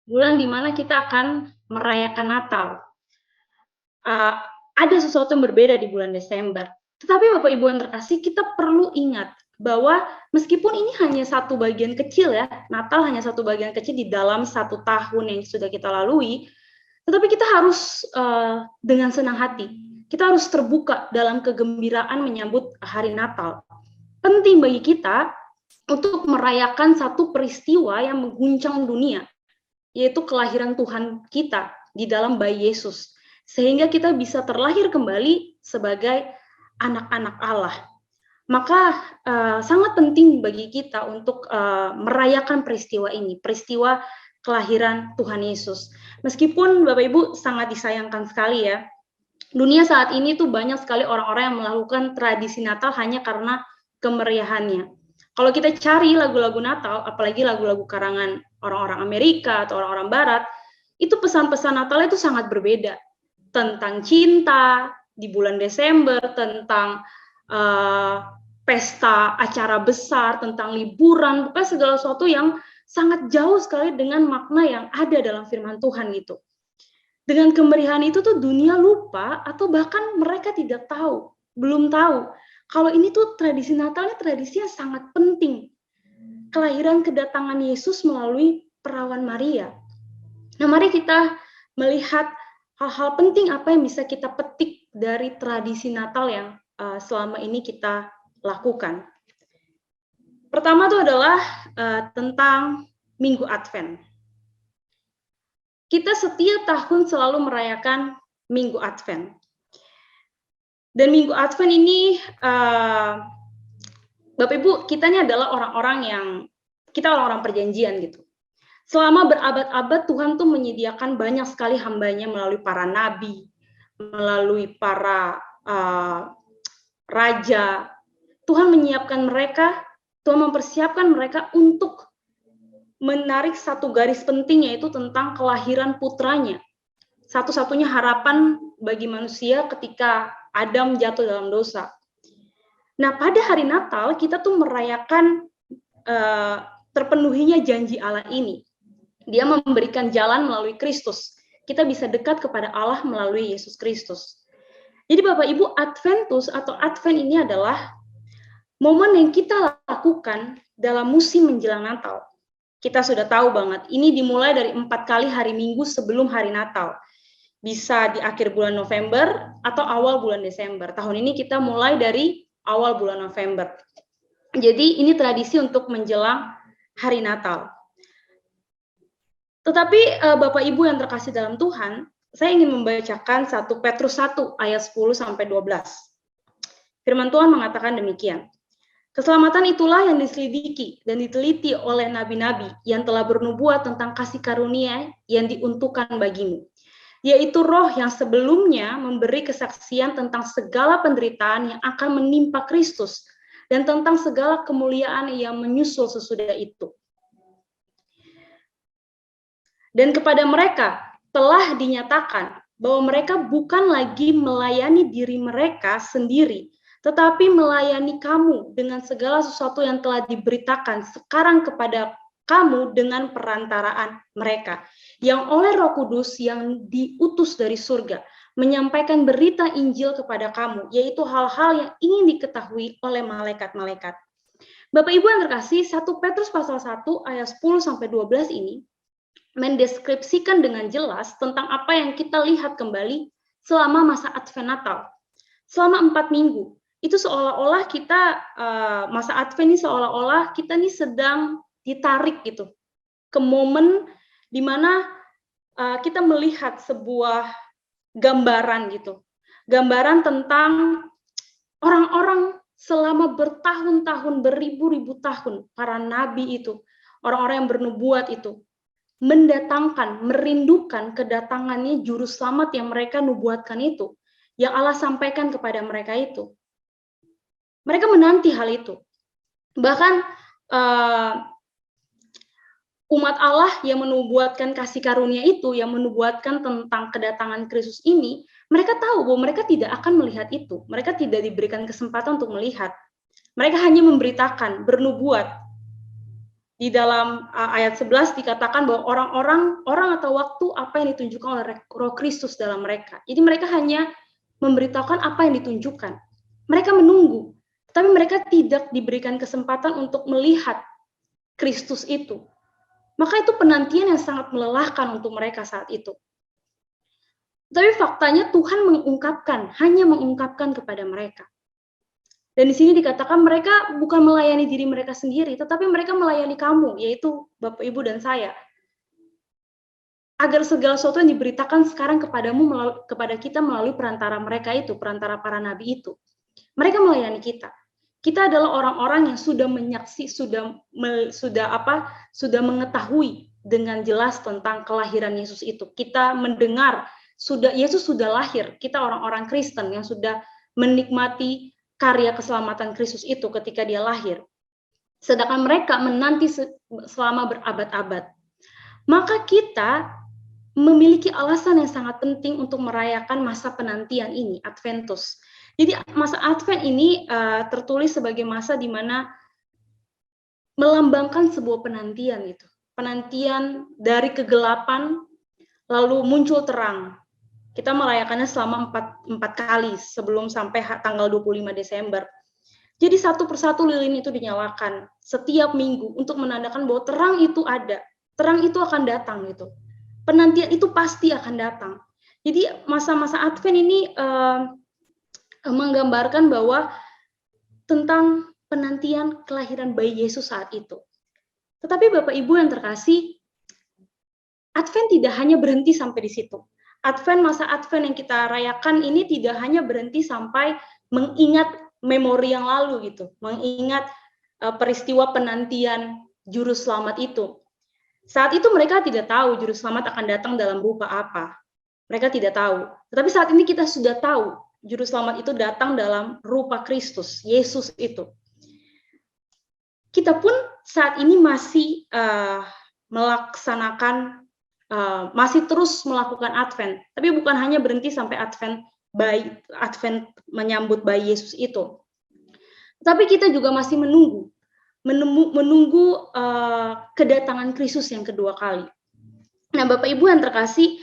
bulan di mana kita akan merayakan Natal. Uh, ada sesuatu yang berbeda di bulan Desember. Tetapi Bapak Ibu yang terkasih, kita perlu ingat bahwa meskipun ini hanya satu bagian kecil ya, Natal hanya satu bagian kecil di dalam satu tahun yang sudah kita lalui, tetapi kita harus dengan senang hati, kita harus terbuka dalam kegembiraan menyambut hari Natal. Penting bagi kita untuk merayakan satu peristiwa yang mengguncang dunia, yaitu kelahiran Tuhan kita di dalam bayi Yesus, sehingga kita bisa terlahir kembali sebagai anak-anak Allah. Maka sangat penting bagi kita untuk merayakan peristiwa ini, peristiwa kelahiran Tuhan Yesus. Meskipun Bapak Ibu sangat disayangkan sekali ya, dunia saat ini tuh banyak sekali orang-orang yang melakukan tradisi Natal hanya karena kemeriahannya. Kalau kita cari lagu-lagu Natal, apalagi lagu-lagu karangan orang-orang Amerika atau orang-orang Barat, itu pesan-pesan Natal itu sangat berbeda. Tentang cinta di bulan Desember, tentang pesta, acara besar, tentang liburan, bukan segala sesuatu yang sangat jauh sekali dengan makna yang ada dalam firman Tuhan gitu. Dengan kemeriahan itu tuh dunia lupa atau bahkan mereka tidak tahu, belum tahu kalau ini tuh tradisi Natalnya tradisi yang sangat penting. Kelahiran kedatangan Yesus melalui perawan Maria. Nah, mari kita melihat hal-hal penting apa yang bisa kita petik dari tradisi Natal yang selama ini kita lakukan. Pertama itu adalah tentang Minggu Advent. Kita setiap tahun selalu merayakan Minggu Advent. Dan Minggu Advent ini, Bapak Ibu, kita ini adalah orang-orang yang, kita orang-orang perjanjian gitu. Selama berabad-abad Tuhan tuh menyediakan banyak sekali hambanya melalui para nabi, melalui para raja. Tuhan menyiapkan mereka, Tuhan mempersiapkan mereka untuk menarik satu garis penting, yaitu tentang kelahiran putranya. Satu-satunya harapan bagi manusia ketika Adam jatuh dalam dosa. Nah, pada hari Natal kita tuh merayakan terpenuhinya janji Allah ini. Dia memberikan jalan melalui Kristus. Kita bisa dekat kepada Allah melalui Yesus Kristus. Jadi Bapak Ibu, Adventus atau Advent ini adalah momen yang kita lakukan dalam musim menjelang Natal. Kita sudah tahu banget, ini dimulai dari 4 kali hari Minggu sebelum hari Natal. Bisa di akhir bulan November atau awal bulan Desember. Tahun ini kita mulai dari awal bulan November. Jadi ini tradisi untuk menjelang hari Natal. Tetapi Bapak Ibu yang terkasih dalam Tuhan, saya ingin membacakan 1 Petrus 1 ayat 10 sampai 12. Firman Tuhan mengatakan demikian. Keselamatan itulah yang diselidiki dan diteliti oleh nabi-nabi yang telah bernubuat tentang kasih karunia yang diuntukkan bagimu, yaitu Roh yang sebelumnya memberi kesaksian tentang segala penderitaan yang akan menimpa Kristus dan tentang segala kemuliaan yang menyusul sesudah itu. Dan kepada mereka telah dinyatakan bahwa mereka bukan lagi melayani diri mereka sendiri, tetapi melayani kamu dengan segala sesuatu yang telah diberitakan sekarang kepada kamu dengan perantaraan mereka, yang oleh Roh Kudus yang diutus dari surga, menyampaikan berita Injil kepada kamu, yaitu hal-hal yang ingin diketahui oleh malaikat-malaikat. Bapak Ibu yang terkasih, 1 Petrus pasal 1 ayat 10 sampai 12 ini mendeskripsikan dengan jelas tentang apa yang kita lihat kembali selama masa Advent Natal. Selama 4 minggu, itu seolah-olah kita, masa Advent ini seolah-olah kita ini sedang ditarik gitu, ke momen di mana kita melihat sebuah gambaran gitu. Gambaran tentang orang-orang selama bertahun-tahun, beribu-ribu tahun, para nabi itu, orang-orang yang bernubuat itu, mendatangkan, merindukan kedatangannya juru selamat yang mereka nubuatkan itu, yang Allah sampaikan kepada mereka itu. Mereka menanti hal itu. Bahkan umat Allah yang menubuatkan kasih karunia itu, yang menubuatkan tentang kedatangan Kristus ini, mereka tahu bahwa mereka tidak akan melihat itu. Mereka tidak diberikan kesempatan untuk melihat. Mereka hanya memberitakan, bernubuat. Di dalam ayat 11 dikatakan bahwa orang atau waktu apa yang ditunjukkan oleh Roh Kristus dalam mereka. Jadi mereka hanya memberitahukan apa yang ditunjukkan. Mereka menunggu, tapi mereka tidak diberikan kesempatan untuk melihat Kristus itu. Maka itu penantian yang sangat melelahkan untuk mereka saat itu. Tapi faktanya Tuhan hanya mengungkapkan kepada mereka. Dan di sini dikatakan mereka bukan melayani diri mereka sendiri, tetapi mereka melayani kamu, yaitu Bapak, Ibu, dan saya. Agar segala sesuatu yang diberitakan sekarang kepada kita melalui perantara mereka itu, perantara para nabi itu. Mereka melayani kita. Kita adalah orang-orang yang sudah sudah mengetahui dengan jelas tentang kelahiran Yesus itu. Kita mendengar Yesus sudah lahir. Kita orang-orang Kristen yang sudah menikmati karya keselamatan Kristus itu ketika dia lahir. Sedangkan mereka menanti selama berabad-abad. Maka kita memiliki alasan yang sangat penting untuk merayakan masa penantian ini, Adventus. Jadi masa Advent ini tertulis sebagai masa di mana melambangkan sebuah penantian itu. Penantian dari kegelapan lalu muncul terang. Kita merayakannya selama 4 kali sebelum sampai tanggal 25 Desember. Jadi satu persatu lilin itu dinyalakan setiap minggu untuk menandakan bahwa terang itu ada. Terang itu akan datang gitu. Penantian itu pasti akan datang. Jadi masa-masa Advent ini menggambarkan bahwa tentang penantian kelahiran bayi Yesus saat itu. Tetapi Bapak Ibu yang terkasih, Advent tidak hanya berhenti sampai di situ. Masa Advent yang kita rayakan ini tidak hanya berhenti sampai mengingat memori yang lalu gitu, mengingat peristiwa penantian juru selamat itu. Saat itu mereka tidak tahu juru selamat akan datang dalam rupa apa. Mereka tidak tahu. Tetapi saat ini kita sudah tahu juru selamat itu datang dalam rupa Kristus, Yesus itu. Kita pun saat ini masih masih terus melakukan Advent, tapi bukan hanya berhenti sampai Advent menyambut bayi Yesus itu. Tapi kita juga masih menunggu kedatangan Kristus yang kedua kali. Nah, Bapak Ibu yang terkasih,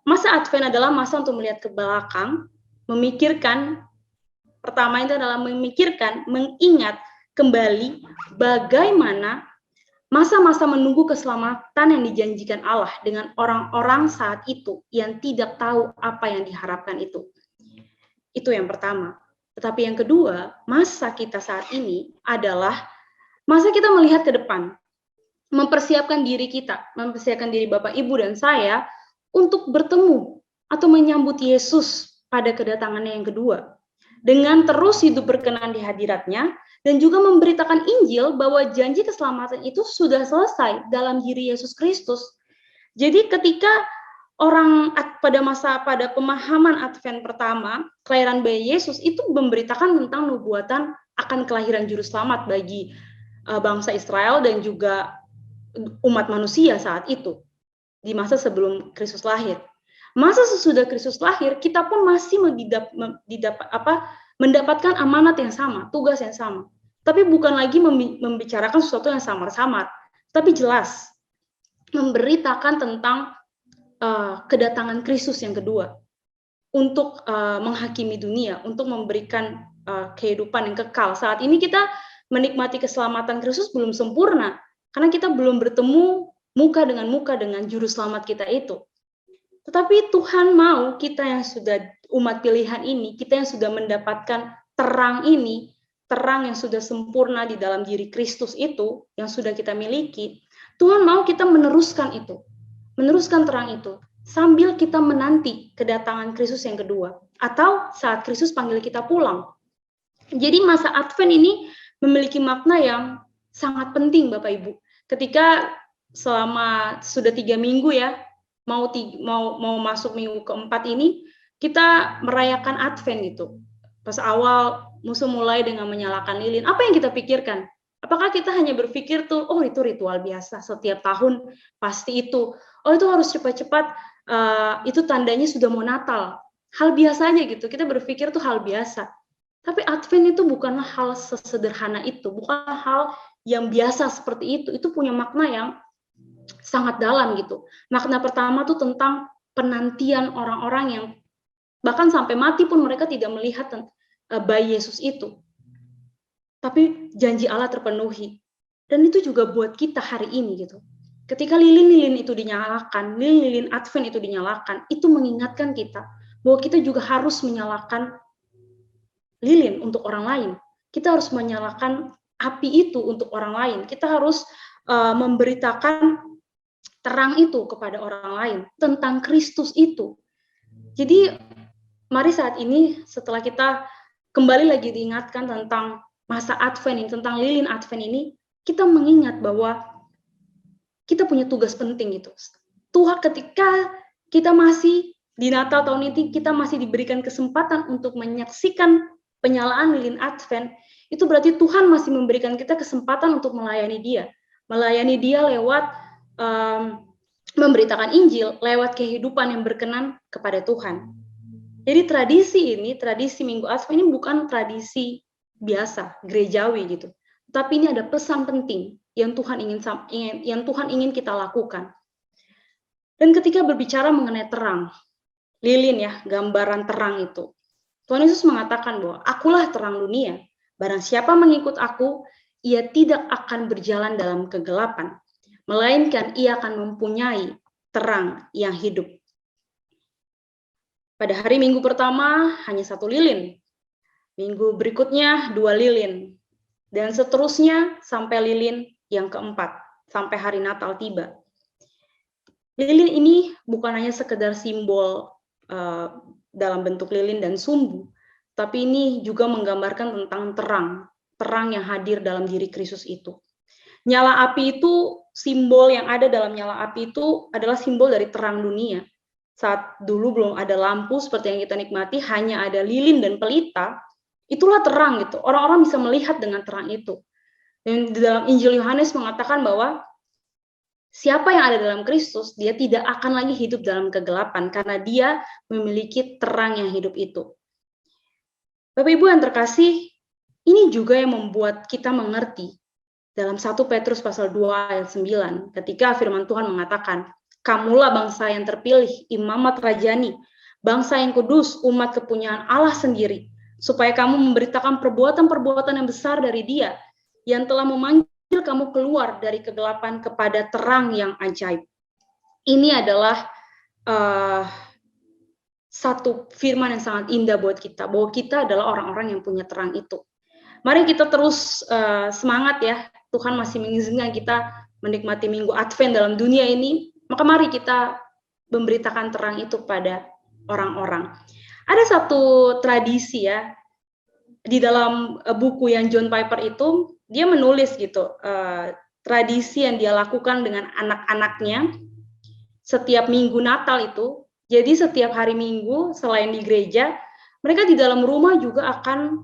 masa Advent adalah masa untuk melihat ke belakang, memikirkan, pertama itu adalah mengingat kembali bagaimana masa-masa menunggu keselamatan yang dijanjikan Allah dengan orang-orang saat itu yang tidak tahu apa yang diharapkan itu. Itu yang pertama. Tetapi yang kedua, masa kita saat ini adalah masa kita melihat ke depan. Mempersiapkan diri kita, mempersiapkan diri Bapak, Ibu, dan saya untuk bertemu atau menyambut Yesus pada kedatangannya yang kedua. Dengan terus hidup berkenan di hadiratnya, dan juga memberitakan Injil bahwa janji keselamatan itu sudah selesai dalam diri Yesus Kristus. Jadi ketika orang pada pemahaman Advent pertama, kelahiran bayi Yesus itu memberitakan tentang nubuatan akan kelahiran juru selamat bagi bangsa Israel dan juga umat manusia saat itu, di masa sebelum Kristus lahir. Masa sesudah Kristus lahir, kita pun masih mendapatkan amanat yang sama, tugas yang sama. Tapi bukan lagi membicarakan sesuatu yang samar-samar, tapi jelas memberitakan tentang kedatangan Kristus yang kedua untuk menghakimi dunia, untuk memberikan kehidupan yang kekal. Saat ini kita menikmati keselamatan Kristus belum sempurna, karena kita belum bertemu muka dengan juru selamat kita itu. Tetapi Tuhan mau kita yang sudah umat pilihan ini, kita yang sudah mendapatkan terang ini, terang yang sudah sempurna di dalam diri Kristus itu, yang sudah kita miliki, Tuhan mau kita meneruskan itu, meneruskan terang itu, sambil kita menanti kedatangan Kristus yang kedua, atau saat Kristus panggil kita pulang. Jadi masa Advent ini memiliki makna yang sangat penting, Bapak Ibu. Ketika selama sudah 3 minggu ya, mau masuk minggu keempat ini, kita merayakan Advent gitu. Pas awal musuh mulai dengan menyalakan lilin, apa yang kita pikirkan? Apakah kita hanya berpikir tuh, oh itu ritual biasa, setiap tahun pasti itu. Oh itu harus cepat-cepat, itu tandanya sudah mau Natal. Hal biasa aja gitu, kita berpikir tuh hal biasa. Tapi Advent itu bukanlah hal sesederhana itu, bukan hal yang biasa seperti itu punya makna yang sangat dalam gitu. Makna pertama tuh tentang penantian orang-orang yang bahkan sampai mati pun mereka tidak melihat bayi Yesus itu. Tapi janji Allah terpenuhi. Dan itu juga buat kita hari ini gitu. Ketika lilin-lilin itu dinyalakan, lilin-lilin Advent itu dinyalakan, itu mengingatkan kita bahwa kita juga harus menyalakan lilin untuk orang lain. Kita harus menyalakan api itu untuk orang lain. Kita harus memberitakan terang itu kepada orang lain tentang Kristus itu. Jadi mari saat ini setelah kita kembali lagi diingatkan tentang masa Advent ini, tentang lilin Advent ini, kita mengingat bahwa kita punya tugas penting gitu. Tuhan, ketika kita masih di Natal tahun ini, kita masih diberikan kesempatan untuk menyaksikan penyalaan lilin Advent, itu berarti Tuhan masih memberikan kita kesempatan untuk melayani Dia. Melayani Dia lewat memberitakan Injil, lewat kehidupan yang berkenan kepada Tuhan. Jadi tradisi Minggu Advent ini bukan tradisi biasa, gerejawi gitu. Tapi ini ada pesan penting yang Tuhan ingin kita lakukan. Dan ketika berbicara mengenai terang, lilin ya, gambaran terang itu. Tuhan Yesus mengatakan bahwa akulah terang dunia. Barang siapa mengikut aku, ia tidak akan berjalan dalam kegelapan, melainkan ia akan mempunyai terang yang hidup. Pada hari Minggu pertama hanya 1 lilin. Minggu berikutnya 2 lilin. Dan seterusnya sampai lilin yang keempat, sampai hari Natal tiba. Lilin ini bukan hanya sekedar simbol dalam bentuk lilin dan sumbu, tapi ini juga menggambarkan tentang terang yang hadir dalam diri Kristus itu. Nyala api itu, simbol yang ada dalam nyala api itu adalah simbol dari terang dunia. Saat dulu belum ada lampu seperti yang kita nikmati, hanya ada lilin dan pelita, itulah terang gitu. Orang-orang bisa melihat dengan terang itu. Dan di dalam Injil Yohanes mengatakan bahwa siapa yang ada dalam Kristus, dia tidak akan lagi hidup dalam kegelapan karena dia memiliki terang yang hidup itu. Bapak Ibu yang terkasih, ini juga yang membuat kita mengerti dalam 1 Petrus pasal 2 ayat 9, ketika firman Tuhan mengatakan, kamulah bangsa yang terpilih, imamat rajani, bangsa yang kudus, umat kepunyaan Allah sendiri, supaya kamu memberitakan perbuatan-perbuatan yang besar dari Dia, yang telah memanggil kamu keluar dari kegelapan kepada terang yang ajaib. Ini adalah satu firman yang sangat indah buat kita, bahwa kita adalah orang-orang yang punya terang itu. Mari kita terus semangat ya, Tuhan masih mengizinkan kita menikmati Minggu Advent dalam dunia ini, maka mari kita memberitakan terang itu pada orang-orang. Ada satu tradisi ya, di dalam buku yang John Piper itu, dia menulis gitu, tradisi yang dia lakukan dengan anak-anaknya setiap Minggu Natal itu. Jadi setiap hari Minggu, selain di gereja, mereka di dalam rumah juga akan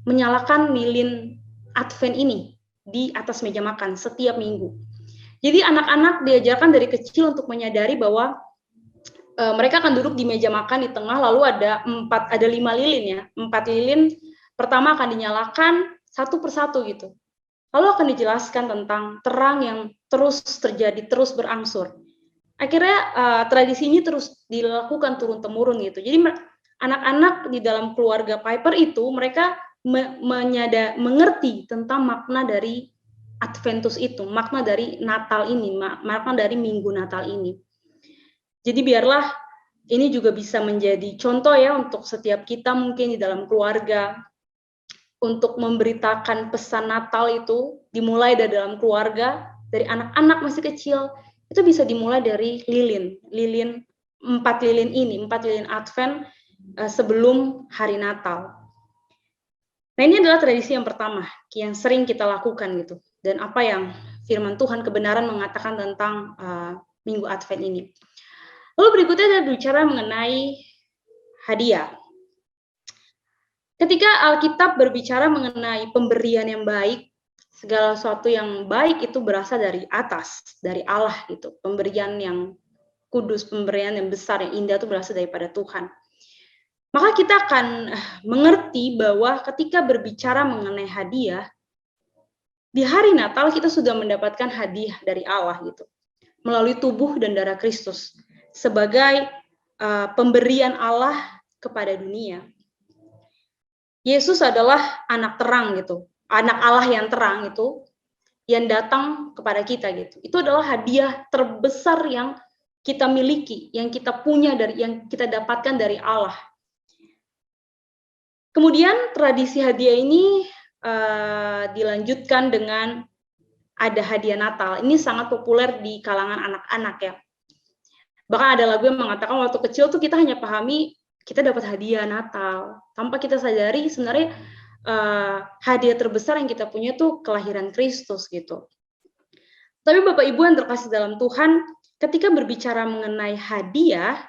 menyalakan lilin Advent ini di atas meja makan setiap minggu. Jadi anak-anak diajarkan dari kecil untuk menyadari bahwa mereka akan duduk di meja makan di tengah, lalu ada 5 lilin ya. 4 lilin pertama akan dinyalakan satu persatu gitu. Lalu akan dijelaskan tentang terang yang terus terjadi, terus berangsur. Akhirnya tradisi ini terus dilakukan turun-temurun gitu. Jadi anak-anak di dalam keluarga Piper itu, mereka mengerti tentang makna dari Adventus itu, makna dari Natal ini, makna dari Minggu Natal ini. Jadi biarlah ini juga bisa menjadi contoh ya untuk setiap kita mungkin di dalam keluarga, untuk memberitakan pesan Natal itu dimulai dari dalam keluarga, dari anak-anak masih kecil, itu bisa dimulai dari lilin 4 lilin ini, 4 lilin Advent sebelum hari Natal. Nah, ini adalah tradisi yang pertama yang sering kita lakukan gitu. Dan apa yang firman Tuhan kebenaran mengatakan tentang Minggu Advent ini. Lalu berikutnya ada bicara mengenai hadiah. Ketika Alkitab berbicara mengenai pemberian yang baik, segala sesuatu yang baik itu berasal dari atas, dari Allah gitu. Pemberian yang kudus, pemberian yang besar, yang indah itu berasal daripada Tuhan. Maka kita akan mengerti bahwa ketika berbicara mengenai hadiah, di hari Natal kita sudah mendapatkan hadiah dari Allah gitu, melalui tubuh dan darah Kristus sebagai pemberian Allah kepada dunia. Yesus adalah anak terang gitu, anak Allah yang terang itu, yang datang kepada kita gitu. Itu adalah hadiah terbesar yang kita miliki, yang kita punya yang kita dapatkan dari Allah. Kemudian tradisi hadiah ini dilanjutkan dengan ada hadiah Natal. Ini sangat populer di kalangan anak-anak ya. Bahkan ada lagu yang mengatakan waktu kecil tuh kita hanya pahami kita dapat hadiah Natal, tanpa kita sadari sebenarnya hadiah terbesar yang kita punya tuh kelahiran Kristus gitu. Tapi Bapak Ibu yang terkasih dalam Tuhan, ketika berbicara mengenai hadiah,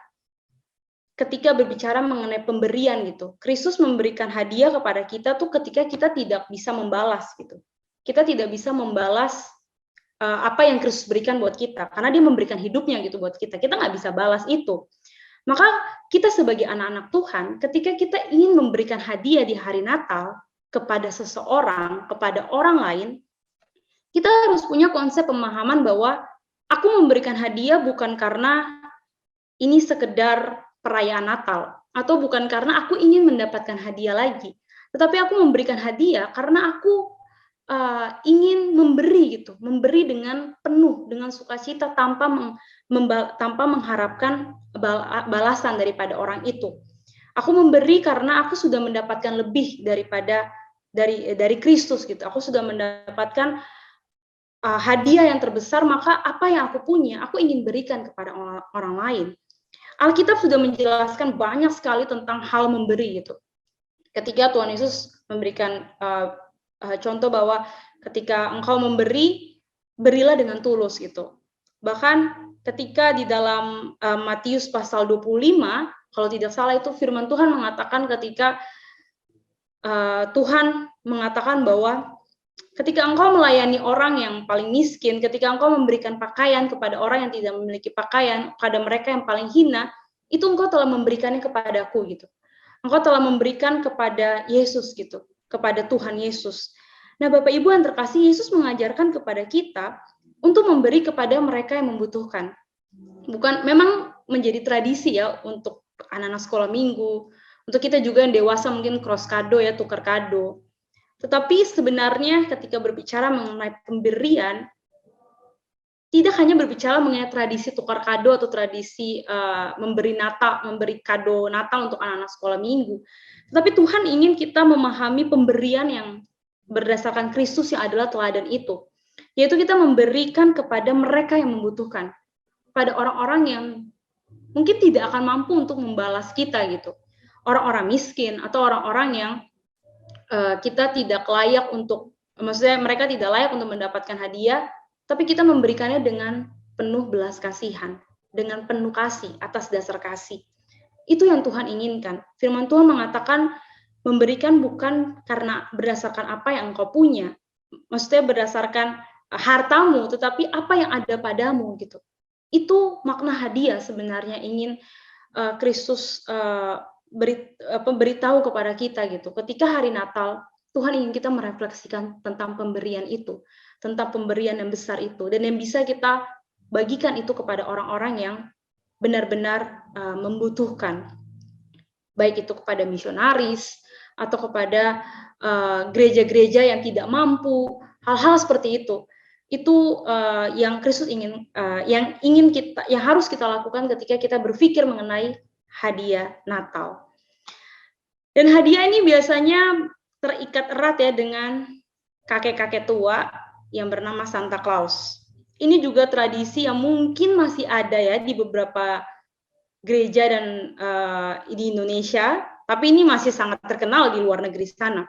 ketika berbicara mengenai pemberian gitu, Kristus memberikan hadiah kepada kita tuh ketika kita tidak bisa membalas gitu. Kita tidak bisa membalas apa yang Kristus berikan buat kita, karena dia memberikan hidupnya gitu buat kita. Kita nggak bisa balas itu. Maka kita sebagai anak-anak Tuhan, ketika kita ingin memberikan hadiah di hari Natal kepada seseorang, kepada orang lain, kita harus punya konsep pemahaman bahwa aku memberikan hadiah bukan karena ini sekedar perayaan Natal, atau bukan karena aku ingin mendapatkan hadiah lagi, tetapi aku memberikan hadiah karena aku ingin memberi gitu, memberi dengan penuh, dengan sukacita tanpa mengharapkan balasan daripada orang itu. Aku memberi karena aku sudah mendapatkan lebih daripada dari Kristus gitu. Aku sudah mendapatkan hadiah yang terbesar, maka apa yang aku punya, aku ingin berikan kepada orang lain. Alkitab sudah menjelaskan banyak sekali tentang hal memberi gitu. Ketika Tuhan Yesus memberikan contoh bahwa ketika engkau memberi, berilah dengan tulus gitu. Bahkan ketika di dalam Matius pasal 25, kalau tidak salah itu firman Tuhan mengatakan ketika Tuhan mengatakan bahwa ketika engkau melayani orang yang paling miskin, ketika engkau memberikan pakaian kepada orang yang tidak memiliki pakaian, kepada mereka yang paling hina, itu engkau telah memberikannya kepadaku gitu. Engkau telah memberikan kepada Yesus gitu, kepada Tuhan Yesus. Nah, Bapak Ibu yang terkasih, Yesus mengajarkan kepada kita untuk memberi kepada mereka yang membutuhkan. Bukan, memang menjadi tradisi ya untuk anak-anak sekolah minggu, untuk kita juga yang dewasa mungkin cross kado ya, tukar kado. Tetapi sebenarnya ketika berbicara mengenai pemberian, tidak hanya berbicara mengenai tradisi tukar kado atau tradisi memberi kado Natal untuk anak-anak sekolah minggu. Tetapi Tuhan ingin kita memahami pemberian yang berdasarkan Kristus yang adalah teladan itu. Yaitu kita memberikan kepada mereka yang membutuhkan. Pada orang-orang yang mungkin tidak akan mampu untuk membalas kita gitu. Orang-orang miskin atau orang-orang yang kita tidak layak untuk, maksudnya mereka tidak layak untuk mendapatkan hadiah, tapi kita memberikannya dengan penuh belas kasihan, dengan penuh kasih, atas dasar kasih. Itu yang Tuhan inginkan. Firman Tuhan mengatakan, memberikan bukan karena berdasarkan apa yang engkau punya, maksudnya berdasarkan hartamu, tetapi apa yang ada padamu gitu. Itu makna hadiah sebenarnya ingin Kristus beritahu kepada kita gitu. Ketika hari Natal, Tuhan ingin kita merefleksikan tentang pemberian itu, tentang pemberian yang besar itu, dan yang bisa kita bagikan itu kepada orang-orang yang benar-benar membutuhkan, baik itu kepada misionaris atau kepada gereja-gereja yang tidak mampu, hal-hal seperti itu. Itu yang Kristus ingin, yang harus kita lakukan ketika kita berpikir mengenai hadiah Natal. Dan hadiah ini biasanya terikat erat ya dengan kakek-kakek tua yang bernama Santa Claus. Ini juga tradisi yang mungkin masih ada ya di beberapa gereja dan di Indonesia, tapi ini masih sangat terkenal di luar negeri sana.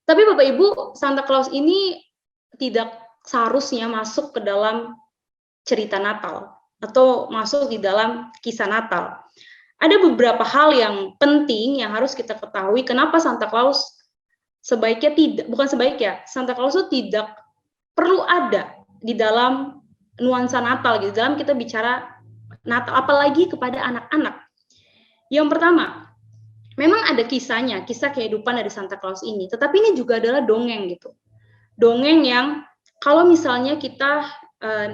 Tapi Bapak Ibu, Santa Claus ini tidak seharusnya masuk ke dalam cerita Natal atau masuk di dalam kisah Natal. Ada beberapa hal yang penting yang harus kita ketahui kenapa Santa Claus sebaiknya tidak, bukan sebaiknya, Santa Claus itu tidak perlu ada di dalam nuansa Natal gitu, dalam kita bicara Natal, apalagi kepada anak-anak. Yang pertama, memang ada kisahnya, kisah kehidupan dari Santa Claus ini, tetapi ini juga adalah dongeng gitu. dongeng yang kalau misalnya kita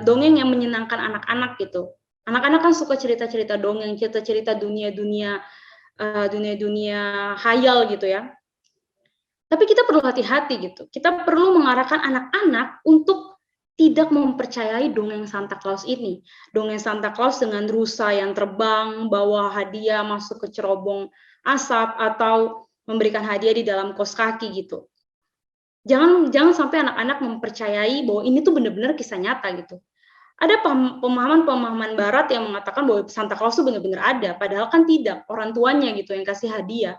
dongeng yang menyenangkan anak-anak gitu. Anak-anak kan suka cerita-cerita dongeng, cerita-cerita dunia-dunia hayal gitu ya. Tapi kita perlu hati-hati gitu. Kita perlu mengarahkan anak-anak untuk tidak mempercayai dongeng Santa Claus ini. Dongeng Santa Claus dengan rusa yang terbang, bawa hadiah masuk ke cerobong asap, atau memberikan hadiah di dalam kos kaki gitu. Jangan sampai anak-anak mempercayai bahwa ini tuh benar-benar kisah nyata gitu. Ada pemahaman barat yang mengatakan bahwa Santa Claus itu benar-benar ada, padahal kan tidak, orang tuanya gitu yang kasih hadiah.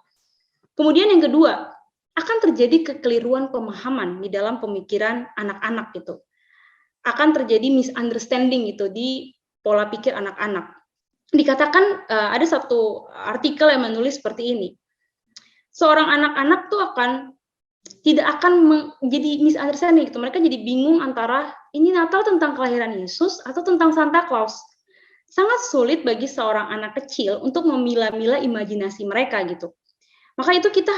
Kemudian yang kedua, akan terjadi kekeliruan pemahaman di dalam pemikiran anak-anak gitu. Akan terjadi misunderstanding gitu di pola pikir anak-anak. Dikatakan ada satu artikel yang menulis seperti ini. Seorang anak-anak tuh tidak akan menjadi misunderstanding gitu. Mereka jadi bingung antara ini Natal tentang kelahiran Yesus atau tentang Santa Claus. Sangat sulit bagi seorang anak kecil untuk memilah-milah imajinasi mereka gitu. Maka itu kita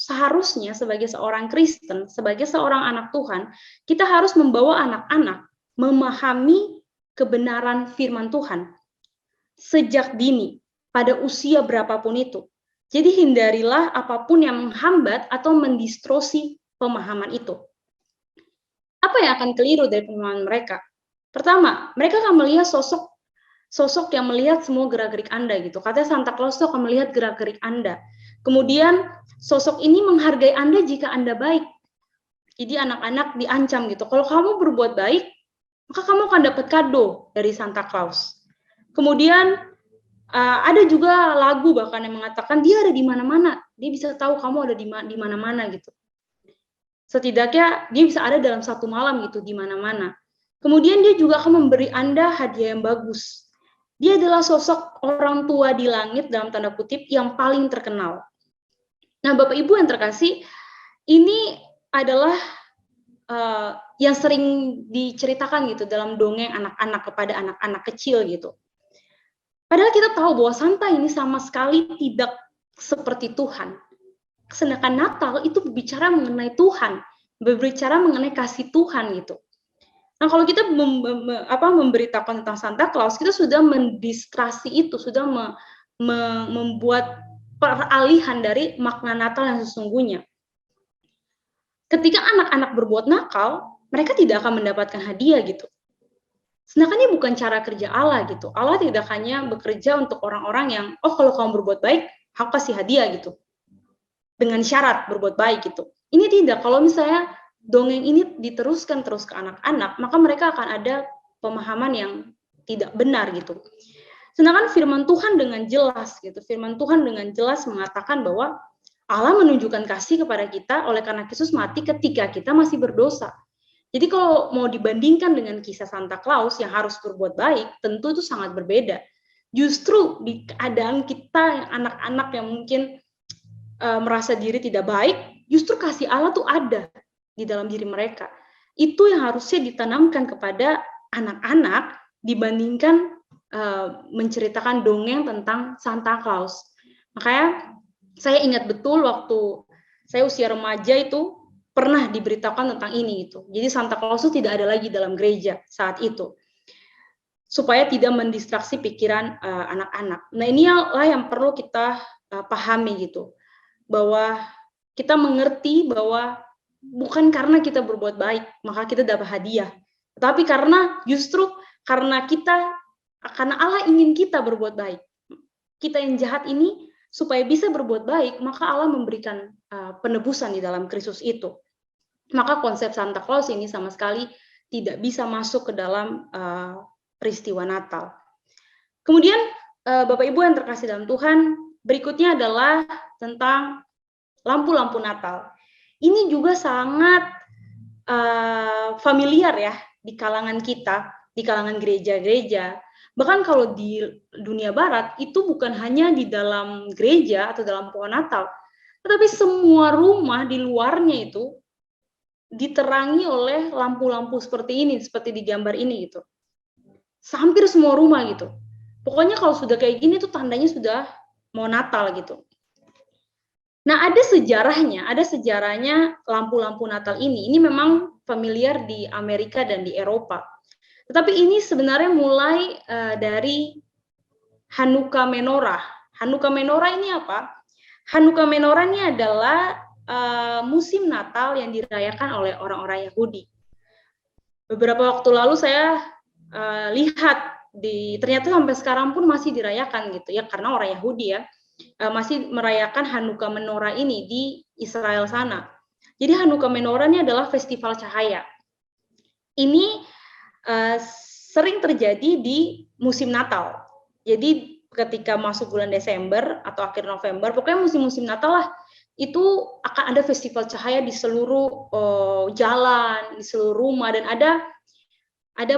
seharusnya sebagai seorang Kristen, sebagai seorang anak Tuhan, kita harus membawa anak-anak memahami kebenaran firman Tuhan sejak dini, pada usia berapapun itu. Jadi hindarilah apapun yang menghambat atau mendistorsi pemahaman itu. Apa yang akan keliru dari pemahaman mereka? Pertama, mereka akan melihat sosok yang melihat semua gerak-gerik Anda gitu. Katanya Santa Claus itu akan melihat gerak-gerik Anda. Kemudian sosok ini menghargai Anda jika Anda baik. Jadi anak-anak diancam gitu. Kalau kamu berbuat baik, maka kamu akan dapat kado dari Santa Claus. Kemudian ada juga lagu bahkan yang mengatakan dia ada di mana-mana. Dia bisa tahu kamu ada di mana-mana gitu. Setidaknya dia bisa ada dalam satu malam gitu di mana-mana. Kemudian dia juga akan memberi Anda hadiah yang bagus. Dia adalah sosok orang tua di langit dalam tanda kutip yang paling terkenal. Nah, Bapak Ibu yang terkasih, ini adalah yang sering diceritakan gitu dalam dongeng anak-anak kepada anak-anak kecil gitu. Padahal kita tahu bahwa Santa ini sama sekali tidak seperti Tuhan. Sedangkan Natal itu berbicara mengenai Tuhan, berbicara mengenai kasih Tuhan gitu. Nah, kalau kita memberitakan tentang Santa Claus, kita sudah mendistraksi itu, sudah membuat peralihan dari makna Natal yang sesungguhnya. Ketika anak-anak berbuat nakal, mereka tidak akan mendapatkan hadiah gitu. Sedangkan ini bukan cara kerja Allah gitu. Allah tidak hanya bekerja untuk orang-orang yang, oh kalau kamu berbuat baik, aku kasih hadiah gitu. Dengan syarat berbuat baik gitu. Ini tidak. Kalau misalnya dongeng ini diteruskan terus ke anak-anak, maka mereka akan ada pemahaman yang tidak benar gitu. Sedangkan firman Tuhan dengan jelas gitu. Firman Tuhan dengan jelas mengatakan bahwa Allah menunjukkan kasih kepada kita oleh karena Yesus mati ketika kita masih berdosa. Jadi kalau mau dibandingkan dengan kisah Santa Claus yang harus berbuat baik, tentu itu sangat berbeda. Justru di keadaan kita anak-anak yang mungkin merasa diri tidak baik, justru kasih Allah tuh ada di dalam diri mereka. Itu yang harusnya ditanamkan kepada anak-anak dibandingkan menceritakan dongeng tentang Santa Claus. Makanya saya ingat betul waktu saya usia remaja itu pernah diberitakan tentang ini gitu. Jadi Santa Claus itu tidak ada lagi dalam gereja saat itu. Supaya tidak mendistraksi pikiran anak-anak. Nah, inilah yang perlu kita pahami gitu. Bahwa kita mengerti bahwa bukan karena kita berbuat baik maka kita dapat hadiah. Tapi justru karena Allah ingin kita berbuat baik. Kita yang jahat ini supaya bisa berbuat baik, maka Allah memberikan penebusan di dalam Kristus itu. Maka konsep Santa Claus ini sama sekali tidak bisa masuk ke dalam peristiwa Natal. Kemudian Bapak Ibu yang terkasih dalam Tuhan, berikutnya adalah tentang lampu-lampu Natal. Ini juga sangat familiar ya di kalangan kita, di kalangan gereja-gereja. Bahkan kalau di dunia barat, itu bukan hanya di dalam gereja atau dalam pohon Natal, tetapi semua rumah di luarnya itu diterangi oleh lampu-lampu seperti ini, seperti di gambar ini gitu. Hampir semua rumah gitu. Pokoknya kalau sudah kayak gini tuh tandanya sudah mau Natal gitu. Nah, ada sejarahnya lampu-lampu Natal ini. Ini memang familiar di Amerika dan di Eropa. Tetapi ini sebenarnya mulai dari Hanukkah Menorah. Hanukkah Menorah ini apa? Hanukkah Menorah ini adalah musim Natal yang dirayakan oleh orang-orang Yahudi. Beberapa waktu lalu saya lihat ternyata sampai sekarang pun masih dirayakan gitu ya, karena orang Yahudi ya masih merayakan Hanukkah Menorah ini di Israel sana. Jadi Hanukkah Menorah ini adalah festival cahaya. Ini sering terjadi di musim Natal. Jadi ketika masuk bulan Desember atau akhir November, pokoknya musim-musim Natal lah, itu akan ada festival cahaya di seluruh jalan, di seluruh rumah, dan ada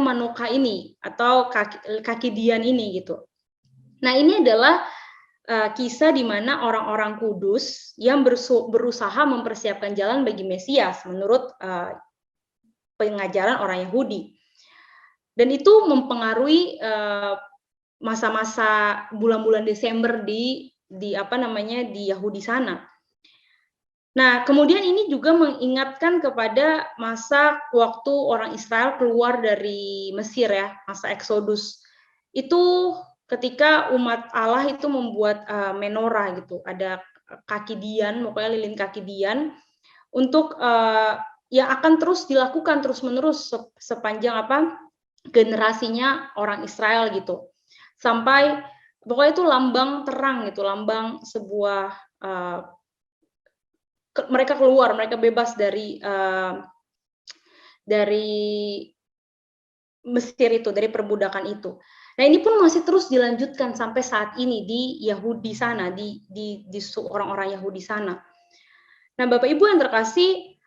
Manoka ini atau kaki dian ini gitu. Nah, ini adalah kisah di mana orang-orang kudus yang berusaha mempersiapkan jalan bagi Mesias menurut pengajaran orang Yahudi. Dan itu mempengaruhi masa-masa bulan-bulan Desember di Yahudi sana. Nah, kemudian ini juga mengingatkan kepada masa waktu orang Israel keluar dari Mesir ya, masa Eksodus. Itu ketika umat Allah itu membuat menorah gitu, ada kaki dian, pokoknya lilin kaki dian, untuk yang akan terus dilakukan terus-menerus sepanjang generasinya orang Israel gitu. Sampai pokoknya itu lambang terang gitu, lambang sebuah mereka keluar, mereka bebas dari Mesir itu, dari perbudakan itu. Nah, ini pun masih terus dilanjutkan sampai saat ini di Yahudi sana, di orang-orang Yahudi sana. Nah, Bapak Ibu yang terkasih,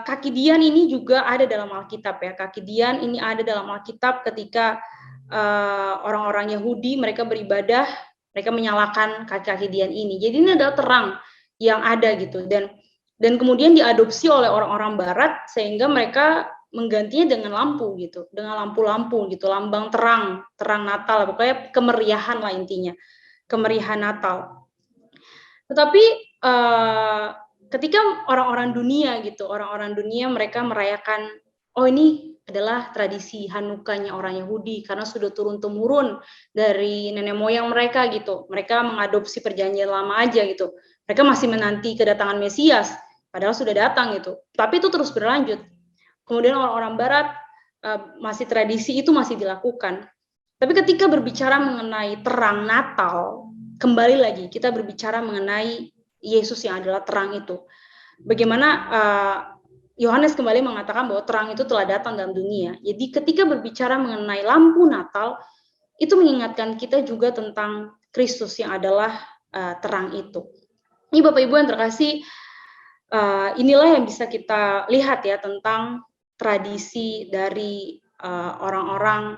kaki dian ini juga ada dalam Alkitab ya. Kaki dian ini ada dalam Alkitab ketika orang-orang Yahudi mereka beribadah, mereka menyalakan kaki-kaki dian ini. Jadi ini adalah terang yang ada gitu, dan kemudian diadopsi oleh orang-orang Barat sehingga mereka menggantinya dengan lampu gitu, dengan lampu-lampu gitu, lambang terang Natal, pokoknya kemeriahan lah intinya, kemeriahan Natal. Tetapi ketika orang-orang dunia mereka merayakan, oh ini adalah tradisi Hanukkahnya orang Yahudi karena sudah turun-temurun dari nenek moyang mereka gitu. Mereka mengadopsi perjanjian lama aja gitu. Mereka masih menanti kedatangan Mesias, padahal sudah datang gitu. Tapi itu terus berlanjut. Kemudian orang-orang Barat tradisi itu masih dilakukan. Tapi ketika berbicara mengenai terang Natal, kembali lagi kita berbicara mengenai Yesus yang adalah terang itu. Bagaimana Yohanes kembali mengatakan bahwa terang itu telah datang dalam dunia. Jadi ketika berbicara mengenai lampu Natal, itu mengingatkan kita juga tentang Kristus yang adalah terang itu. Ini Bapak Ibu yang terkasih, inilah yang bisa kita lihat ya tentang tradisi dari orang-orang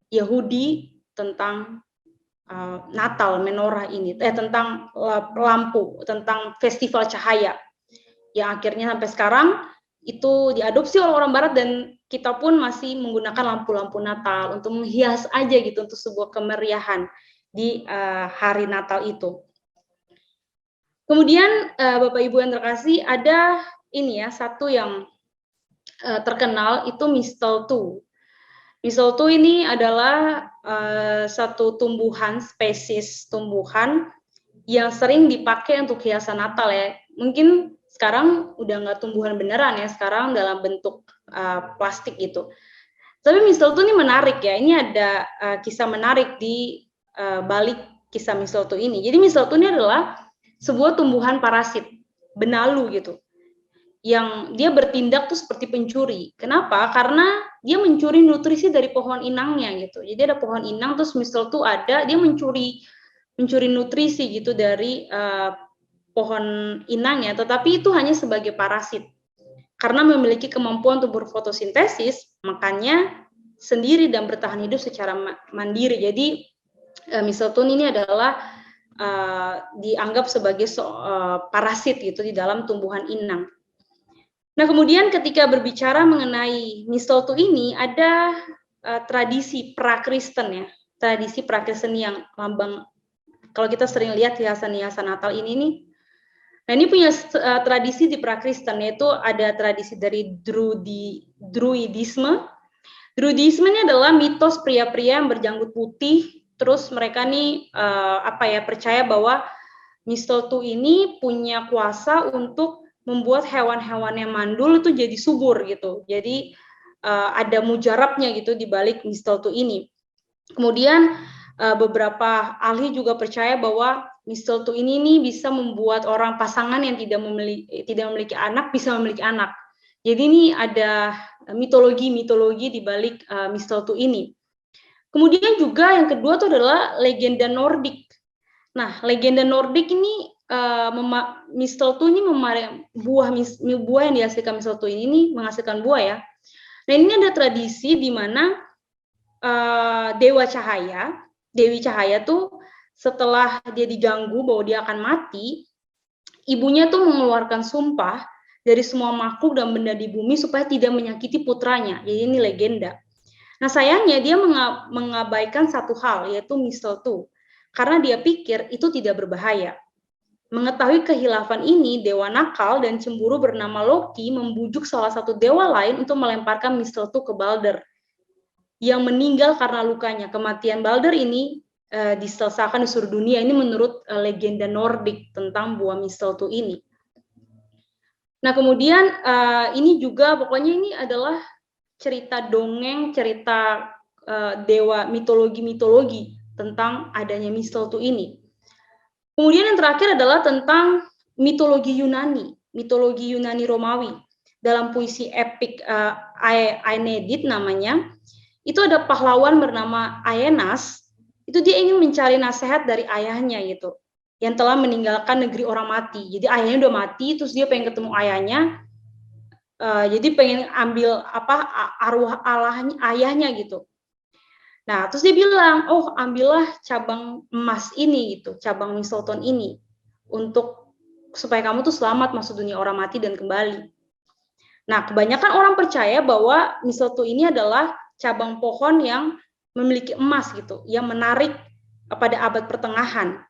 Yahudi tentang Natal menorah ini, tentang lampu, tentang festival cahaya yang akhirnya sampai sekarang itu diadopsi oleh orang Barat, dan kita pun masih menggunakan lampu-lampu Natal untuk menghias aja gitu, untuk sebuah kemeriahan di hari Natal itu. Kemudian Bapak Ibu yang terkasih, ada ini ya, satu yang terkenal itu mistletoe. Mistletoe ini adalah satu spesies tumbuhan yang sering dipakai untuk hiasan Natal ya. Mungkin sekarang udah nggak tumbuhan beneran ya, sekarang dalam bentuk plastik gitu. Tapi mistletoe ini menarik ya. Ini ada kisah menarik di balik kisah mistletoe ini. Jadi mistletoe ini adalah sebuah tumbuhan parasit, benalu gitu, yang dia bertindak tuh seperti pencuri. Kenapa? Karena dia mencuri nutrisi dari pohon inangnya gitu. Jadi ada pohon inang, terus mistletoe ada, dia mencuri nutrisi gitu dari pohon inangnya, tetapi itu hanya sebagai parasit. Karena memiliki kemampuan untuk berfotosintesis, makanya sendiri dan bertahan hidup secara mandiri. Jadi mistletoe ini adalah dianggap sebagai parasit gitu di dalam tumbuhan inang. Nah, kemudian ketika berbicara mengenai mistletoe ini, ada tradisi pra-Kristen ya, tradisi pra-Kristen yang lambang, kalau kita sering lihat hiasan-hiasan Natal ini nih, Nah, ini punya tradisi di pra-Kristen, yaitu ada tradisi dari Druidisme. Druidisme ini adalah mitos pria-pria yang berjanggut putih, terus mereka nih percaya bahwa mistletoe ini punya kuasa untuk membuat hewan-hewan yang mandul itu jadi subur gitu. Jadi ada mujarabnya gitu di balik mistletoe ini. Kemudian beberapa ahli juga percaya bahwa mistletoe ini nih bisa membuat orang pasangan yang tidak memiliki anak bisa memiliki anak. Jadi ini ada mitologi di balik mistletoe ini. Kemudian juga yang kedua itu adalah legenda Nordik. Nah, legenda Nordik ini mistletoe ini buah yang dihasilkan mistletoe ini menghasilkan buah ya. Nah, ini ada tradisi di mana Dewi Cahaya tuh setelah dia diganggu bahwa dia akan mati, ibunya tuh mengeluarkan sumpah dari semua makhluk dan benda di bumi supaya tidak menyakiti putranya. Jadi ini legenda. Nah, sayangnya dia mengabaikan satu hal, yaitu mistletoe. Karena dia pikir itu tidak berbahaya. Mengetahui kehilafan ini, dewa nakal dan cemburu bernama Loki membujuk salah satu dewa lain untuk melemparkan mistletoe ke Balder yang meninggal karena lukanya. Kematian Balder ini diselesaikan di seluruh dunia. Ini menurut legenda Nordik tentang buah mistletoe ini. Nah, kemudian ini juga pokoknya ini adalah cerita dongeng, cerita dewa mitologi tentang adanya mistletoe ini. Kemudian yang terakhir adalah tentang mitologi Yunani Romawi. Dalam puisi epik Aeneid namanya, itu ada pahlawan bernama Aeneas, itu dia ingin mencari nasihat dari ayahnya gitu, yang telah meninggalkan negeri orang mati. Jadi ayahnya udah mati, terus dia pengen ketemu ayahnya, jadi pengen ambil arwah ayahnya gitu. Nah, terus dia bilang, oh ambillah cabang emas ini gitu, cabang mistletoe ini, untuk supaya kamu tuh selamat masuk dunia orang mati dan kembali. Nah, kebanyakan orang percaya bahwa mistletoe ini adalah cabang pohon yang memiliki emas gitu, yang menarik pada abad pertengahan.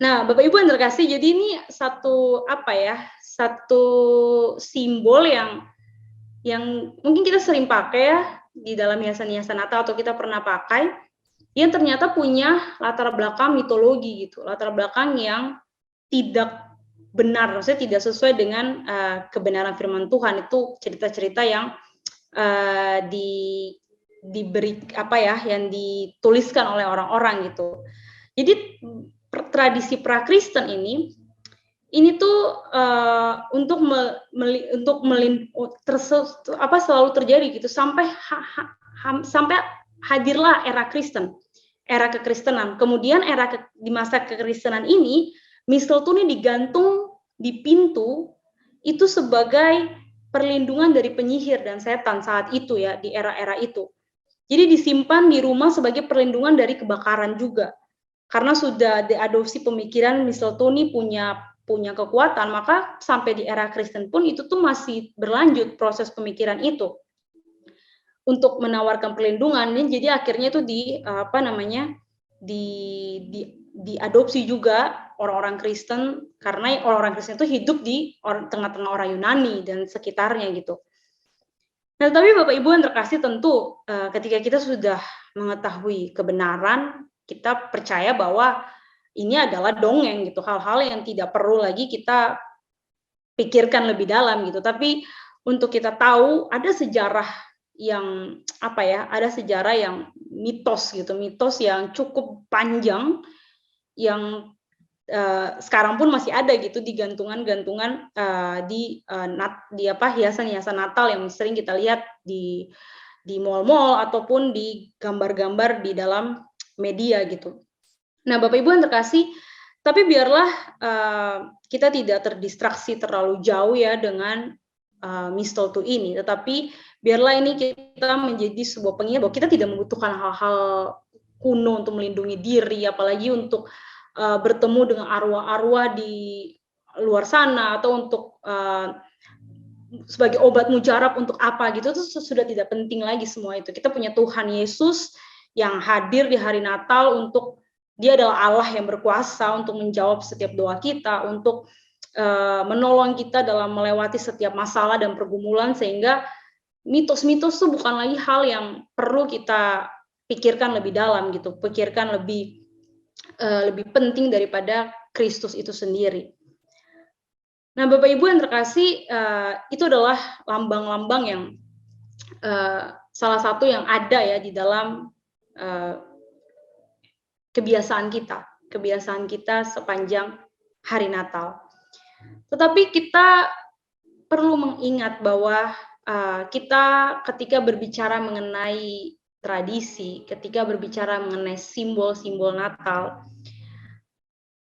Nah, Bapak Ibu yang terkasih, jadi ini satu simbol yang mungkin kita sering pakai ya di dalam hiasan-hiasan Natal atau kita pernah pakai, yang ternyata punya latar belakang mitologi gitu, latar belakang yang tidak benar, maksudnya tidak sesuai dengan kebenaran firman Tuhan. Itu cerita-cerita yang yang dituliskan oleh orang-orang gitu. Jadi tradisi pra-Kristen ini tuh selalu terjadi gitu sampai hadirlah era Kristen, era kekristenan. Kemudian di masa kekristenan ini, mistletoe ini digantung di pintu itu sebagai perlindungan dari penyihir dan setan saat itu ya, di era-era itu. Jadi disimpan di rumah sebagai perlindungan dari kebakaran juga. Karena sudah diadopsi pemikiran mistletoe ini punya kekuatan, maka sampai di era Kristen pun itu tuh masih berlanjut proses pemikiran itu untuk menawarkan perlindungan. Jadi akhirnya itu diadopsi juga orang-orang Kristen, karena orang-orang Kristen itu hidup di tengah-tengah orang Yunani dan sekitarnya gitu. Nah, tapi Bapak Ibu yang terkasih, tentu ketika kita sudah mengetahui kebenaran, kita percaya bahwa ini adalah dongeng gitu, hal-hal yang tidak perlu lagi kita pikirkan lebih dalam gitu. Tapi untuk kita tahu ada sejarah yang mitos gitu, mitos yang cukup panjang yang sekarang pun masih ada gitu di gantungan-gantungan di hiasan-hiasan Natal yang sering kita lihat di mall-mall ataupun di gambar-gambar di dalam media gitu. Nah, Bapak Ibu yang terkasih, tapi biarlah kita tidak terdistraksi terlalu jauh ya dengan mistletoe ini, tetapi biarlah ini kita menjadi sebuah pengingat bahwa kita tidak membutuhkan hal-hal kuno untuk melindungi diri, apalagi untuk bertemu dengan arwah-arwah di luar sana, atau untuk sebagai obat mujarab untuk apa gitu, itu sudah tidak penting lagi semua itu. Kita punya Tuhan Yesus yang hadir di hari Natal untuk Dia adalah Allah yang berkuasa untuk menjawab setiap doa kita, untuk menolong kita dalam melewati setiap masalah dan pergumulan, sehingga mitos-mitos itu bukan lagi hal yang perlu kita pikirkan lebih dalam gitu, pikirkan lebih penting daripada Kristus itu sendiri. Nah, Bapak Ibu yang terkasih, itu adalah lambang-lambang yang salah satu yang ada ya di dalam kebiasaan kita sepanjang hari Natal. Tetapi kita perlu mengingat bahwa kita ketika berbicara mengenai tradisi, ketika berbicara mengenai simbol-simbol Natal,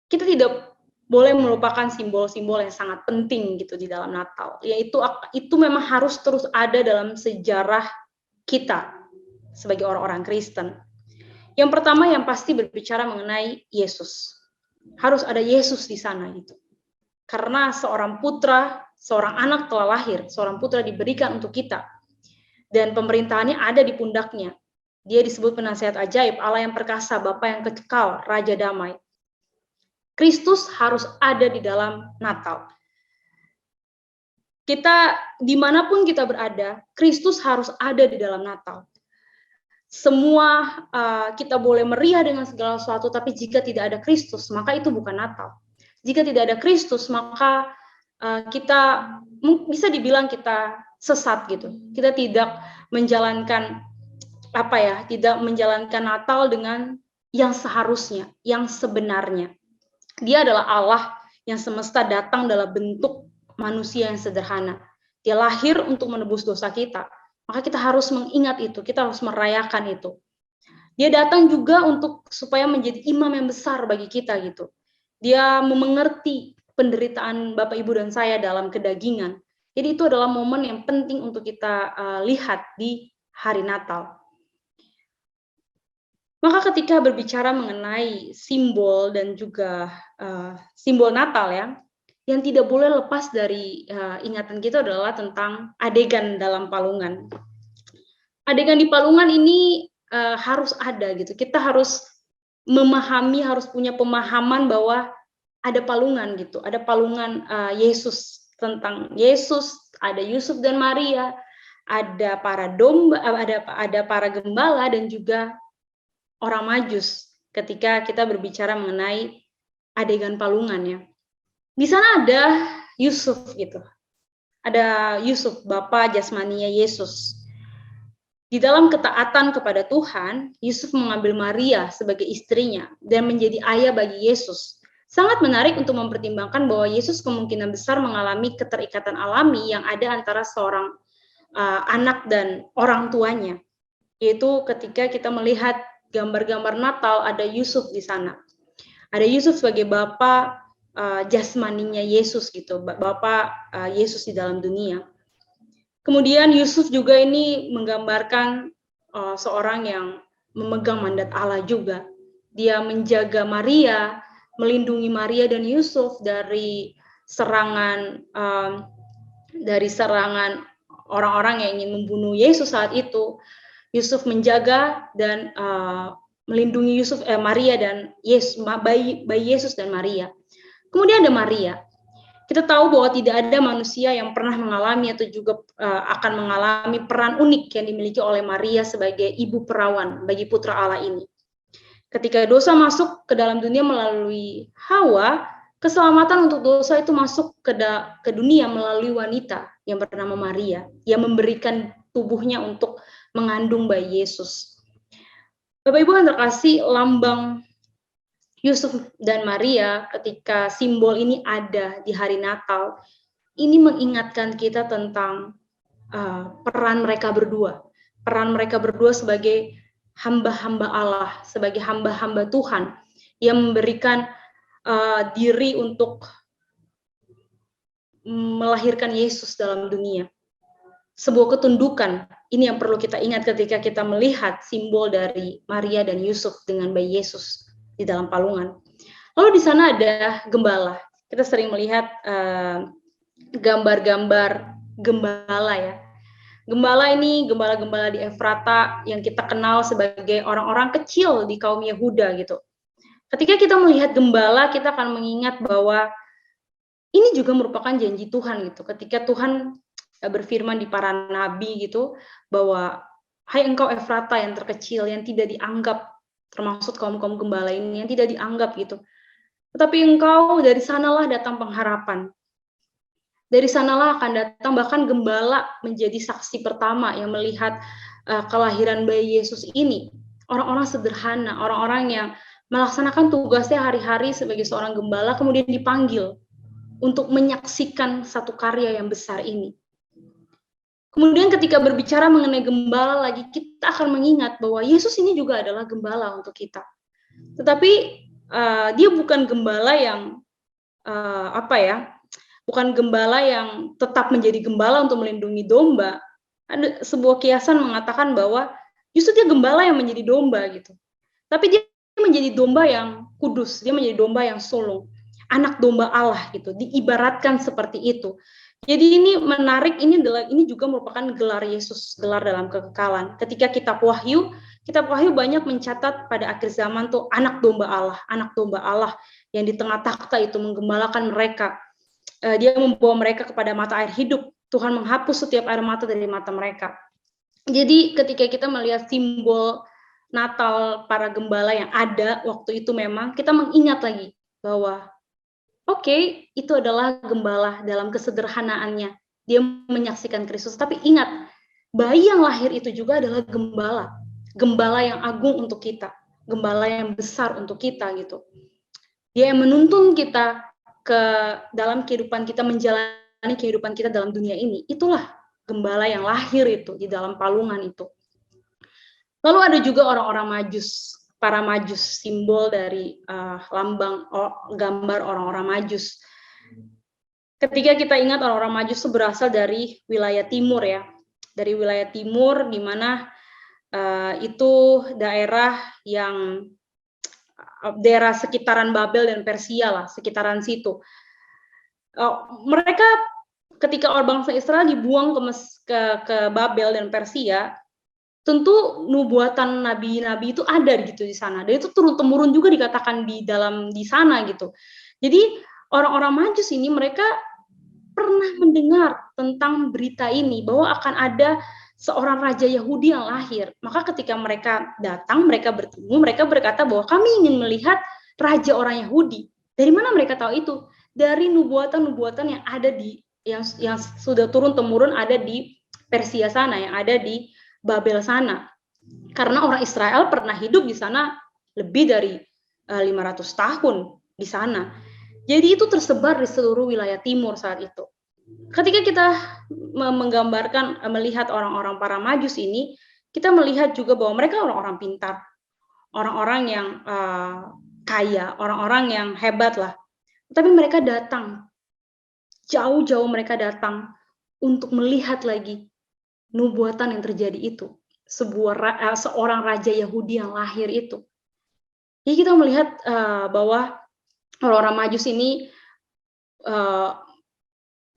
kita tidak boleh melupakan simbol-simbol yang sangat penting gitu di dalam Natal. Yaitu itu memang harus terus ada dalam sejarah kita sebagai orang-orang Kristen. Yang pertama yang pasti berbicara mengenai Yesus. Harus ada Yesus di sana gitu. Karena seorang putra, seorang anak telah lahir, seorang putra diberikan untuk kita. Dan pemerintahannya ada di pundaknya. Dia disebut penasihat ajaib, Allah yang perkasa, Bapa yang kekal, Raja damai. Kristus harus ada di dalam Natal. Kita dimanapun kita berada, Kristus harus ada di dalam Natal. Semua kita boleh meriah dengan segala sesuatu, tapi jika tidak ada Kristus, maka itu bukan Natal. Jika tidak ada Kristus, maka kita bisa dibilang kita sesat gitu. Kita tidak menjalankan tidak menjalankan Natal dengan yang seharusnya, yang sebenarnya. Dia adalah Allah yang semesta datang dalam bentuk manusia yang sederhana. Dia lahir untuk menebus dosa kita. Maka kita harus mengingat itu, kita harus merayakan itu. Dia datang juga supaya menjadi imam yang besar bagi kita gitu. Dia mengerti penderitaan Bapak, Ibu, dan saya dalam kedagingan. Jadi itu adalah momen yang penting untuk kita lihat di hari Natal. Maka ketika berbicara mengenai simbol dan juga simbol Natal ya, yang tidak boleh lepas dari ingatan kita adalah tentang adegan dalam palungan. Adegan di palungan ini harus ada gitu. Kita harus memahami, harus punya pemahaman bahwa ada palungan gitu. Ada palungan Yesus, tentang Yesus, ada Yusuf dan Maria, ada para domba, ada para gembala dan juga orang Majus ketika kita berbicara mengenai adegan palungan ya. Di sana ada Yusuf gitu. Ada Yusuf, bapa jasmaninya Yesus. Di dalam ketaatan kepada Tuhan, Yusuf mengambil Maria sebagai istrinya dan menjadi ayah bagi Yesus. Sangat menarik untuk mempertimbangkan bahwa Yesus kemungkinan besar mengalami keterikatan alami yang ada antara seorang anak dan orang tuanya. Yaitu ketika kita melihat gambar-gambar Natal, ada Yusuf di sana. Ada Yusuf sebagai bapa jasmaninya Yesus gitu, Bapa Yesus di dalam dunia. Kemudian Yusuf juga ini menggambarkan seorang yang memegang mandat Allah juga. Dia menjaga Maria, melindungi Maria dan Yusuf dari serangan orang-orang yang ingin membunuh Yesus saat itu. Yusuf menjaga dan melindungi Maria dan bayi Yesus dan Maria. Kemudian ada Maria. Kita tahu bahwa tidak ada manusia yang pernah mengalami atau juga akan mengalami peran unik yang dimiliki oleh Maria sebagai ibu perawan bagi putra Allah ini. Ketika dosa masuk ke dalam dunia melalui Hawa, keselamatan untuk dosa itu masuk ke dunia melalui wanita yang bernama Maria, yang memberikan tubuhnya untuk mengandung bayi Yesus. Bapak Ibu yang terkasih, lambang Yusuf dan Maria ketika simbol ini ada di hari Natal, ini mengingatkan kita tentang peran mereka berdua sebagai hamba-hamba Allah, sebagai hamba-hamba Tuhan yang memberikan diri untuk melahirkan Yesus dalam dunia. Sebuah ketundukan, ini yang perlu kita ingat ketika kita melihat simbol dari Maria dan Yusuf dengan bayi Yesus di dalam palungan. Lalu di sana ada gembala. Kita sering melihat gambar-gambar gembala ya. Gembala ini gembala-gembala di Efrata yang kita kenal sebagai orang-orang kecil di kaum Yehuda gitu. Ketika kita melihat gembala, kita akan mengingat bahwa ini juga merupakan janji Tuhan gitu. Ketika Tuhan berfirman di para nabi gitu, bahwa hai engkau Efrata yang terkecil, yang tidak dianggap, termasuk kaum-kaum gembala ini yang tidak dianggap gitu. Tetapi engkau dari sanalah datang pengharapan. Dari sanalah akan datang, bahkan gembala menjadi saksi pertama yang melihat kelahiran bayi Yesus ini. Orang-orang sederhana, orang-orang yang melaksanakan tugasnya hari-hari sebagai seorang gembala, kemudian dipanggil untuk menyaksikan satu karya yang besar ini. Kemudian ketika berbicara mengenai gembala lagi, kita akan mengingat bahwa Yesus ini juga adalah gembala untuk kita. Tetapi dia bukan gembala yang bukan gembala yang tetap menjadi gembala untuk melindungi domba. Ada sebuah kiasan mengatakan bahwa justru dia gembala yang menjadi domba gitu. Tapi dia menjadi domba yang kudus, dia menjadi domba yang sulung, anak domba Allah gitu, diibaratkan seperti itu. Jadi ini menarik, ini juga merupakan gelar Yesus, gelar dalam kekekalan. Ketika kitab Wahyu banyak mencatat pada akhir zaman tuh anak domba Allah yang di tengah takhta itu menggembalakan mereka. Dia membawa mereka kepada mata air hidup. Tuhan menghapus setiap air mata dari mata mereka. Jadi ketika kita melihat simbol Natal para gembala yang ada waktu itu, memang kita mengingat lagi bahwa oke, itu adalah gembala dalam kesederhanaannya. Dia menyaksikan Kristus. Tapi ingat, bayi yang lahir itu juga adalah gembala. Gembala yang agung untuk kita. Gembala yang besar untuk kita gitu. Dia yang menuntun kita ke dalam kehidupan kita, menjalani kehidupan kita dalam dunia ini. Itulah gembala yang lahir itu di dalam palungan itu. Lalu ada juga orang-orang Majus, para Majus, simbol dari lambang gambar orang-orang Majus. Ketika kita ingat orang-orang Majus itu berasal dari wilayah timur ya, dari wilayah timur di mana itu daerah yang daerah sekitaran Babel dan Persia lah, sekitaran situ. Mereka ketika orang bangsa Israel dibuang ke Babel dan Persia, tentu nubuatan nabi-nabi itu ada gitu di sana. Dan itu turun-temurun juga dikatakan di sana gitu. Jadi orang-orang Majus ini mereka pernah mendengar tentang berita ini bahwa akan ada seorang raja Yahudi yang lahir. Maka ketika mereka datang, mereka bertemu, mereka berkata bahwa kami ingin melihat raja orang Yahudi. Dari mana mereka tahu itu? Dari nubuatan-nubuatan yang ada yang sudah turun-temurun ada di Persia sana, yang ada di Babel sana. Karena orang Israel pernah hidup di sana lebih dari 500 tahun di sana. Jadi itu tersebar di seluruh wilayah timur saat itu. Ketika kita menggambarkan, melihat orang-orang para Majus ini, kita melihat juga bahwa mereka orang-orang pintar, orang-orang yang kaya, orang-orang yang hebat lah. Tapi mereka datang, jauh-jauh mereka datang untuk melihat lagi nubuatan yang terjadi itu. Seorang raja Yahudi yang lahir itu. Jadi kita melihat bahwa orang-orang Majus ini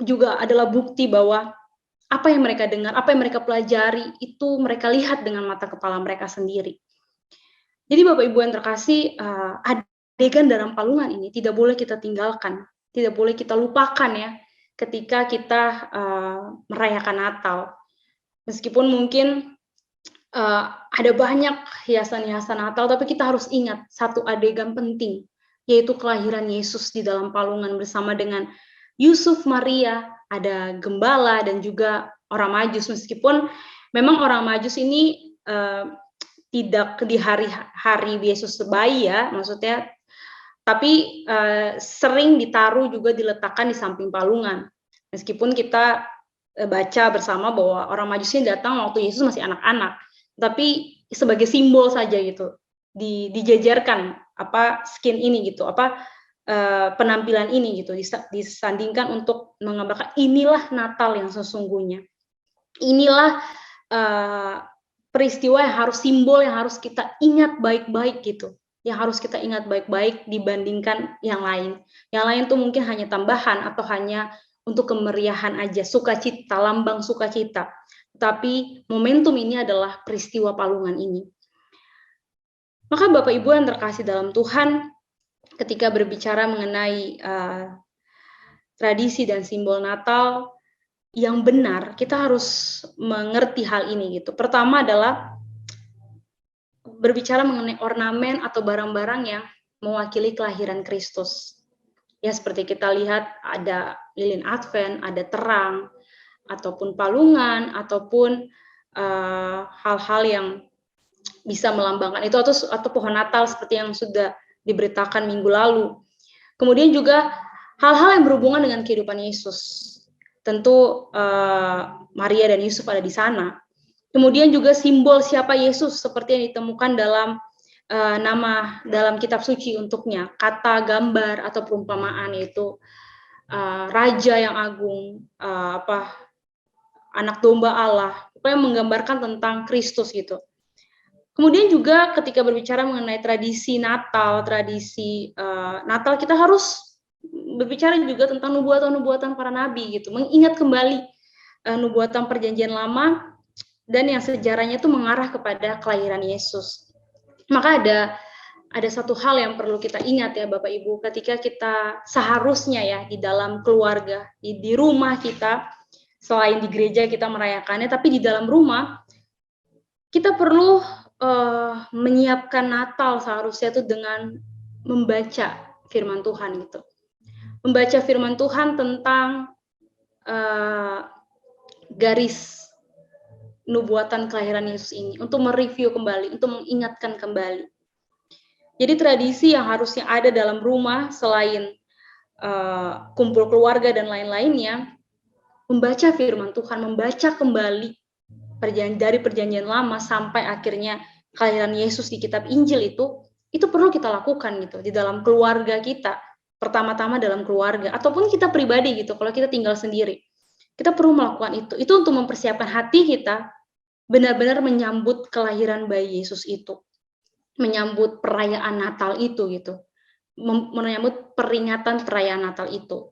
juga adalah bukti bahwa apa yang mereka dengar, apa yang mereka pelajari, itu mereka lihat dengan mata kepala mereka sendiri. Jadi Bapak Ibu yang terkasih, adegan dalam palungan ini tidak boleh kita tinggalkan, tidak boleh kita lupakan ya, ketika kita merayakan Natal. Meskipun mungkin ada banyak hiasan-hiasan Natal, tapi kita harus ingat satu adegan penting, yaitu kelahiran Yesus di dalam palungan bersama dengan Yusuf, Maria, ada gembala dan juga orang Majus. Meskipun memang orang Majus ini tidak di hari-hari Yesus bayi ya, maksudnya, tapi sering ditaruh juga diletakkan di samping palungan. Meskipun kita baca bersama bahwa orang Majus ini datang waktu Yesus masih anak-anak, tapi sebagai simbol saja gitu, dijajarkan skin ini gitu, penampilan ini gitu, disandingkan untuk menggambarkan inilah Natal yang sesungguhnya. Inilah peristiwa yang harus, simbol yang harus kita ingat baik-baik gitu, yang harus kita ingat baik-baik dibandingkan yang lain. Yang lain tuh mungkin hanya tambahan atau hanya untuk kemeriahan aja, sukacita, lambang sukacita. Tapi momentum ini adalah peristiwa palungan ini. Maka Bapak Ibu yang terkasih dalam Tuhan, ketika berbicara mengenai tradisi dan simbol Natal yang benar, kita harus mengerti hal ini gitu. Pertama adalah berbicara mengenai ornamen atau barang-barang yang mewakili kelahiran Kristus. Ya, seperti kita lihat ada lilin Advent, ada terang, ataupun palungan, ataupun hal-hal yang bisa melambangkan itu, atau pohon Natal seperti yang sudah diberitakan minggu lalu. Kemudian juga hal-hal yang berhubungan dengan kehidupan Yesus. Tentu Maria dan Yusuf ada di sana. Kemudian juga simbol siapa Yesus seperti yang ditemukan dalam nama dalam kitab suci untuknya, kata, gambar atau perumpamaan, yaitu raja yang agung, anak domba Allah, pokoknya menggambarkan tentang Kristus gitu. Kemudian juga ketika berbicara mengenai tradisi Natal, Natal, kita harus berbicara juga tentang nubuatan-nubuatan para nabi gitu, mengingat kembali nubuatan perjanjian lama dan yang sejarahnya itu mengarah kepada kelahiran Yesus. Maka ada satu hal yang perlu kita ingat ya Bapak Ibu, ketika kita seharusnya ya di dalam keluarga, di rumah kita, selain di gereja kita merayakannya, tapi di dalam rumah kita perlu menyiapkan Natal seharusnya itu dengan membaca firman Tuhan gitu. Membaca firman Tuhan tentang garis nubuatan kelahiran Yesus ini, untuk mereview kembali, untuk mengingatkan kembali. Jadi tradisi yang harusnya ada dalam rumah selain kumpul keluarga dan lain-lainnya, membaca firman Tuhan, membaca kembali dari perjanjian lama sampai akhirnya kelahiran Yesus di kitab Injil itu perlu kita lakukan gitu di dalam keluarga kita. Pertama-tama dalam keluarga, ataupun kita pribadi gitu, kalau kita tinggal sendiri. Kita perlu melakukan itu. Itu untuk mempersiapkan hati kita benar-benar menyambut kelahiran bayi Yesus itu. Menyambut perayaan Natal itu gitu. Menyambut peringatan perayaan Natal itu.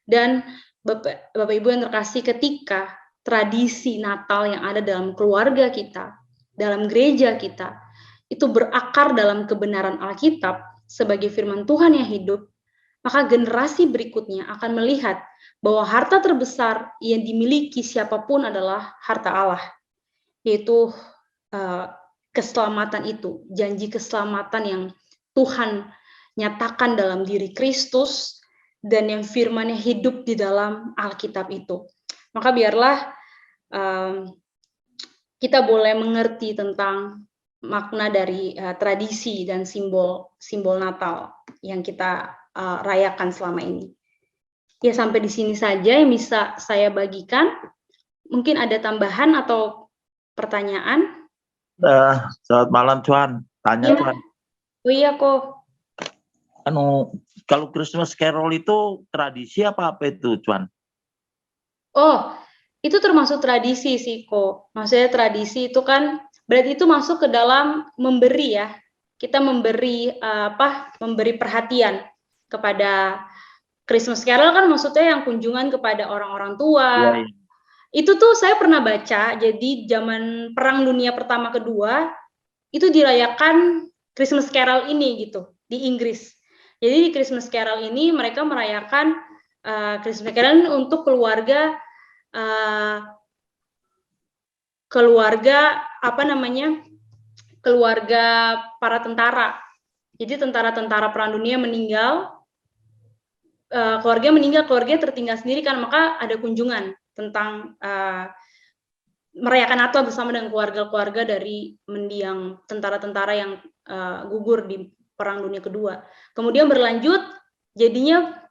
Dan Bapak Ibu yang terkasih, ketika tradisi Natal yang ada dalam keluarga kita, dalam gereja kita, itu berakar dalam kebenaran Alkitab sebagai firman Tuhan yang hidup, maka generasi berikutnya akan melihat bahwa harta terbesar yang dimiliki siapapun adalah harta Allah, yaitu keselamatan itu, janji keselamatan yang Tuhan nyatakan dalam diri Kristus dan yang firman-Nya hidup di dalam Alkitab itu. Maka biarlah kita boleh mengerti tentang makna dari tradisi dan simbol Natal yang kita rayakan selama ini. Ya, sampai di sini saja yang bisa saya bagikan. Mungkin ada tambahan atau pertanyaan? Selamat malam, Tuan. Tanya, Ya. Tuan. Oh iya, kok. Kalau Christmas Carol itu tradisi apa itu, Tuan? Oh, itu termasuk tradisi sih, kok. Maksudnya tradisi itu kan berarti itu masuk ke dalam memberi ya. Kita memberi memberi perhatian kepada Christmas Carol, kan maksudnya yang kunjungan kepada orang-orang tua. Ya. Itu tuh saya pernah baca, jadi zaman Perang Dunia Pertama Kedua itu dirayakan Christmas Carol ini gitu di Inggris. Jadi di Christmas Carol ini mereka merayakan Christmas Carol untuk keluarga keluarga para tentara. Jadi tentara-tentara Perang Dunia meninggal, keluarga tertinggal sendiri kan, maka ada kunjungan tentang merayakan Natal bersama dengan keluarga-keluarga dari mendiang tentara-tentara yang gugur di Perang Dunia Kedua. Kemudian berlanjut, jadinya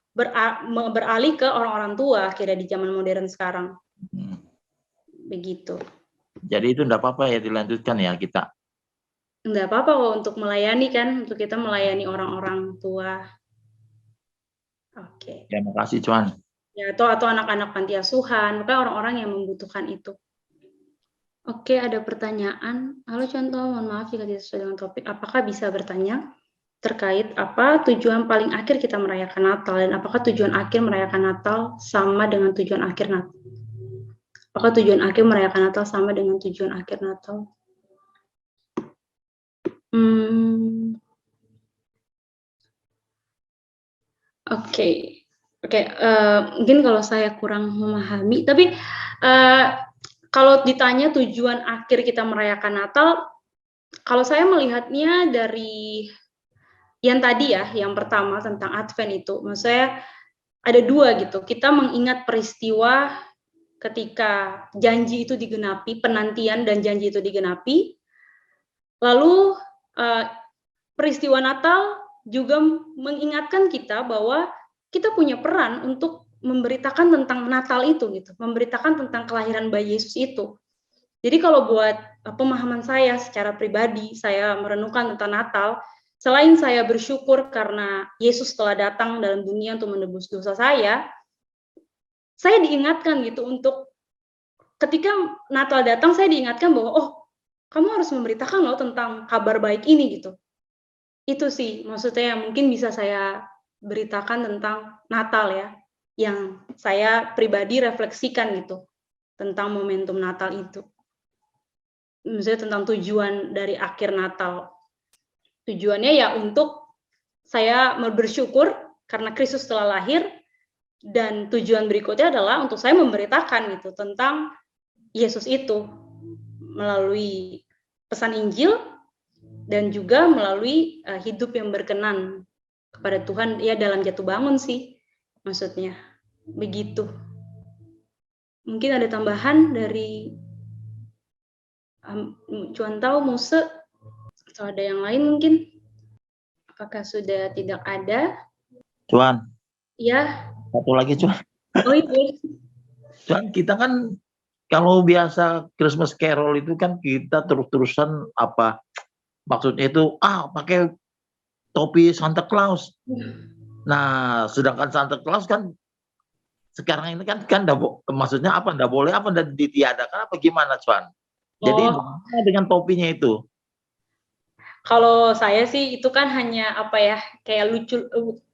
beralih ke orang-orang tua akhirnya di zaman modern sekarang. Begitu. Jadi itu enggak apa-apa ya dilanjutkan ya kita? Enggak apa-apa kok, untuk melayani kan, untuk kita melayani orang-orang tua. Oke. Terima kasih, Tuan. Ya, atau anak-anak panti asuhan, maka orang-orang yang membutuhkan itu. Oke, ada pertanyaan. Halo contoh, mohon maaf jika tidak sesuai dengan topik. Apakah bisa bertanya terkait apa tujuan paling akhir kita merayakan Natal, dan apakah tujuan akhir merayakan Natal sama dengan tujuan akhir Natal? Apakah tujuan akhir merayakan Natal sama dengan tujuan akhir Natal? Oke. Oke, mungkin kalau saya kurang memahami, tapi, kalau ditanya tujuan akhir kita merayakan Natal, kalau saya melihatnya dari yang tadi ya, yang pertama tentang Advent itu, maksud saya ada 2 gitu, kita mengingat peristiwa ketika janji itu digenapi, penantian dan janji itu digenapi, lalu, eee, peristiwa Natal juga mengingatkan kita bahwa kita punya peran untuk memberitakan tentang Natal itu gitu, memberitakan tentang kelahiran bayi Yesus itu. Jadi kalau buat, pemahaman saya secara pribadi, saya merenungkan tentang Natal, selain saya bersyukur karena Yesus telah datang dalam dunia untuk menebus dosa saya diingatkan gitu untuk ketika Natal datang saya diingatkan bahwa, "Oh, kamu harus memberitakan loh tentang kabar baik ini," gitu. Itu sih maksudnya yang mungkin bisa saya beritakan tentang Natal ya, yang saya pribadi refleksikan gitu, tentang momentum Natal itu. Maksudnya tentang tujuan dari akhir Natal. Tujuannya ya untuk saya bersyukur karena Kristus telah lahir, dan tujuan berikutnya adalah untuk saya memberitakan gitu tentang Yesus itu, melalui pesan Injil dan juga melalui, hidup yang berkenan kepada Tuhan, ya dalam jatuh bangun sih, maksudnya, begitu. Mungkin ada tambahan dari, Cuantau, Muse, atau ada yang lain mungkin? Apakah sudah tidak ada? Cuan, Ya. satu lagi Cuan. Oh iya boleh. Cuan, kita kan kalau biasa Christmas Carol itu kan kita terus-terusan apa, maksudnya itu, pakai topi Santa Claus. Nah, sedangkan Santa Claus kan sekarang ini kan maksudnya apa, ndak boleh apa, ndak ditiadakan apa gimana, Cuan? Jadi Oh, bagaimana dengan topinya itu? kalau saya sih itu kan hanya apa ya, kayak lucu,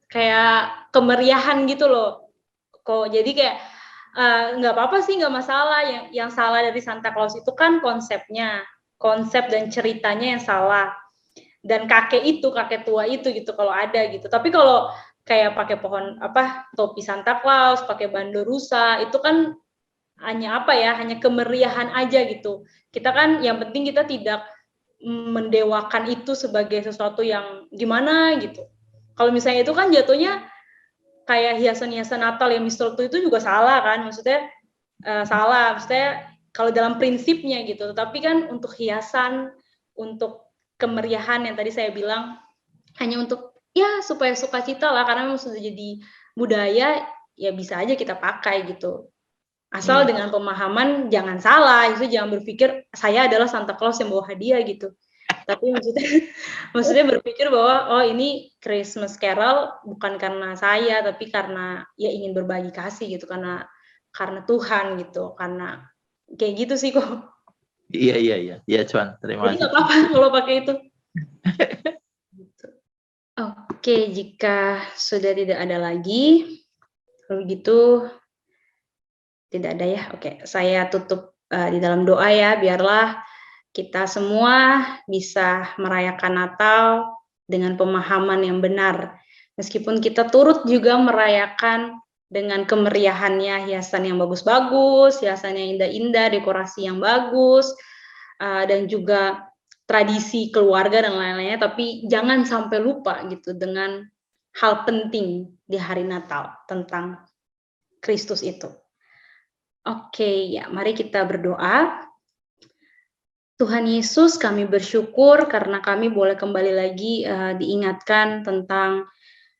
kayak kemeriahan gitu loh. Jadi kayak, nggak apa-apa sih, nggak masalah, yang salah dari Santa Claus itu kan konsepnya, konsep dan ceritanya yang salah. Dan kakek tua itu gitu kalau ada gitu. Tapi kalau kayak pakai topi Santa Claus, pakai bando rusa, itu kan hanya apa ya, hanya kemeriahan aja gitu. Kita kan yang penting kita tidak mendewakan itu sebagai sesuatu yang gimana gitu. Kalau misalnya itu kan jatuhnya kayak hiasan-hiasan Natal yang mistletoe itu juga salah kan, maksudnya salah, maksudnya kalau dalam prinsipnya gitu. Tapi kan untuk hiasan, untuk kemeriahan yang tadi saya bilang, hanya untuk ya supaya sukacita lah, karena memang sudah jadi budaya, ya bisa aja kita pakai gitu. Asal dengan pemahaman jangan salah, itu jangan berpikir saya adalah Santa Claus yang bawa hadiah gitu. Tapi maksudnya berpikir bahwa oh ini Christmas Carol bukan karena saya, tapi karena ya ingin berbagi kasih gitu, karena Tuhan gitu, karena kayak gitu sih kok. Iya iya iya. Iya, Cuan, terima Jadi kasih. nggak apa-apa kalau pakai itu. Gitu. Oke, jika sudah tidak ada lagi, kalau gitu tidak ada ya. Oke, saya tutup di dalam doa ya, biarlah kita semua bisa merayakan Natal dengan pemahaman yang benar. Meskipun kita turut juga merayakan dengan kemeriahannya, hiasan yang bagus-bagus, hiasan yang indah-indah, dekorasi yang bagus, dan juga tradisi keluarga dan lain-lainnya, tapi jangan sampai lupa gitu dengan hal penting di hari Natal tentang Kristus itu. Oke, ya mari kita berdoa. Tuhan Yesus, kami bersyukur karena kami boleh kembali lagi diingatkan tentang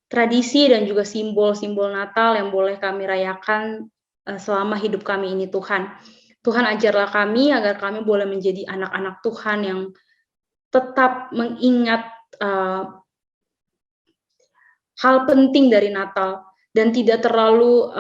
tradisi dan juga simbol-simbol Natal yang boleh kami rayakan selama hidup kami ini Tuhan. Tuhan ajarlah kami agar kami boleh menjadi anak-anak Tuhan yang tetap mengingat hal penting dari Natal dan tidak terlalu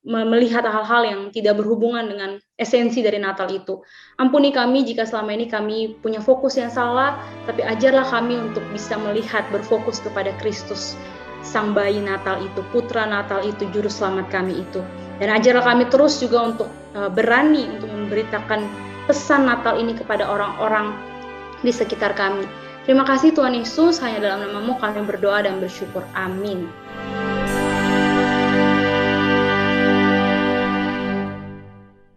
melihat hal-hal yang tidak berhubungan dengan esensi dari Natal itu. Ampuni kami jika selama ini kami punya fokus yang salah, tapi ajarlah kami untuk bisa melihat, berfokus kepada Kristus, Sang Bayi Natal itu, Putra Natal itu, Juru Selamat kami itu. Dan ajarlah kami terus juga untuk berani untuk memberitakan pesan Natal ini kepada orang-orang di sekitar kami. Terima kasih Tuhan Yesus, hanya dalam nama-Mu kami berdoa dan bersyukur. Amin.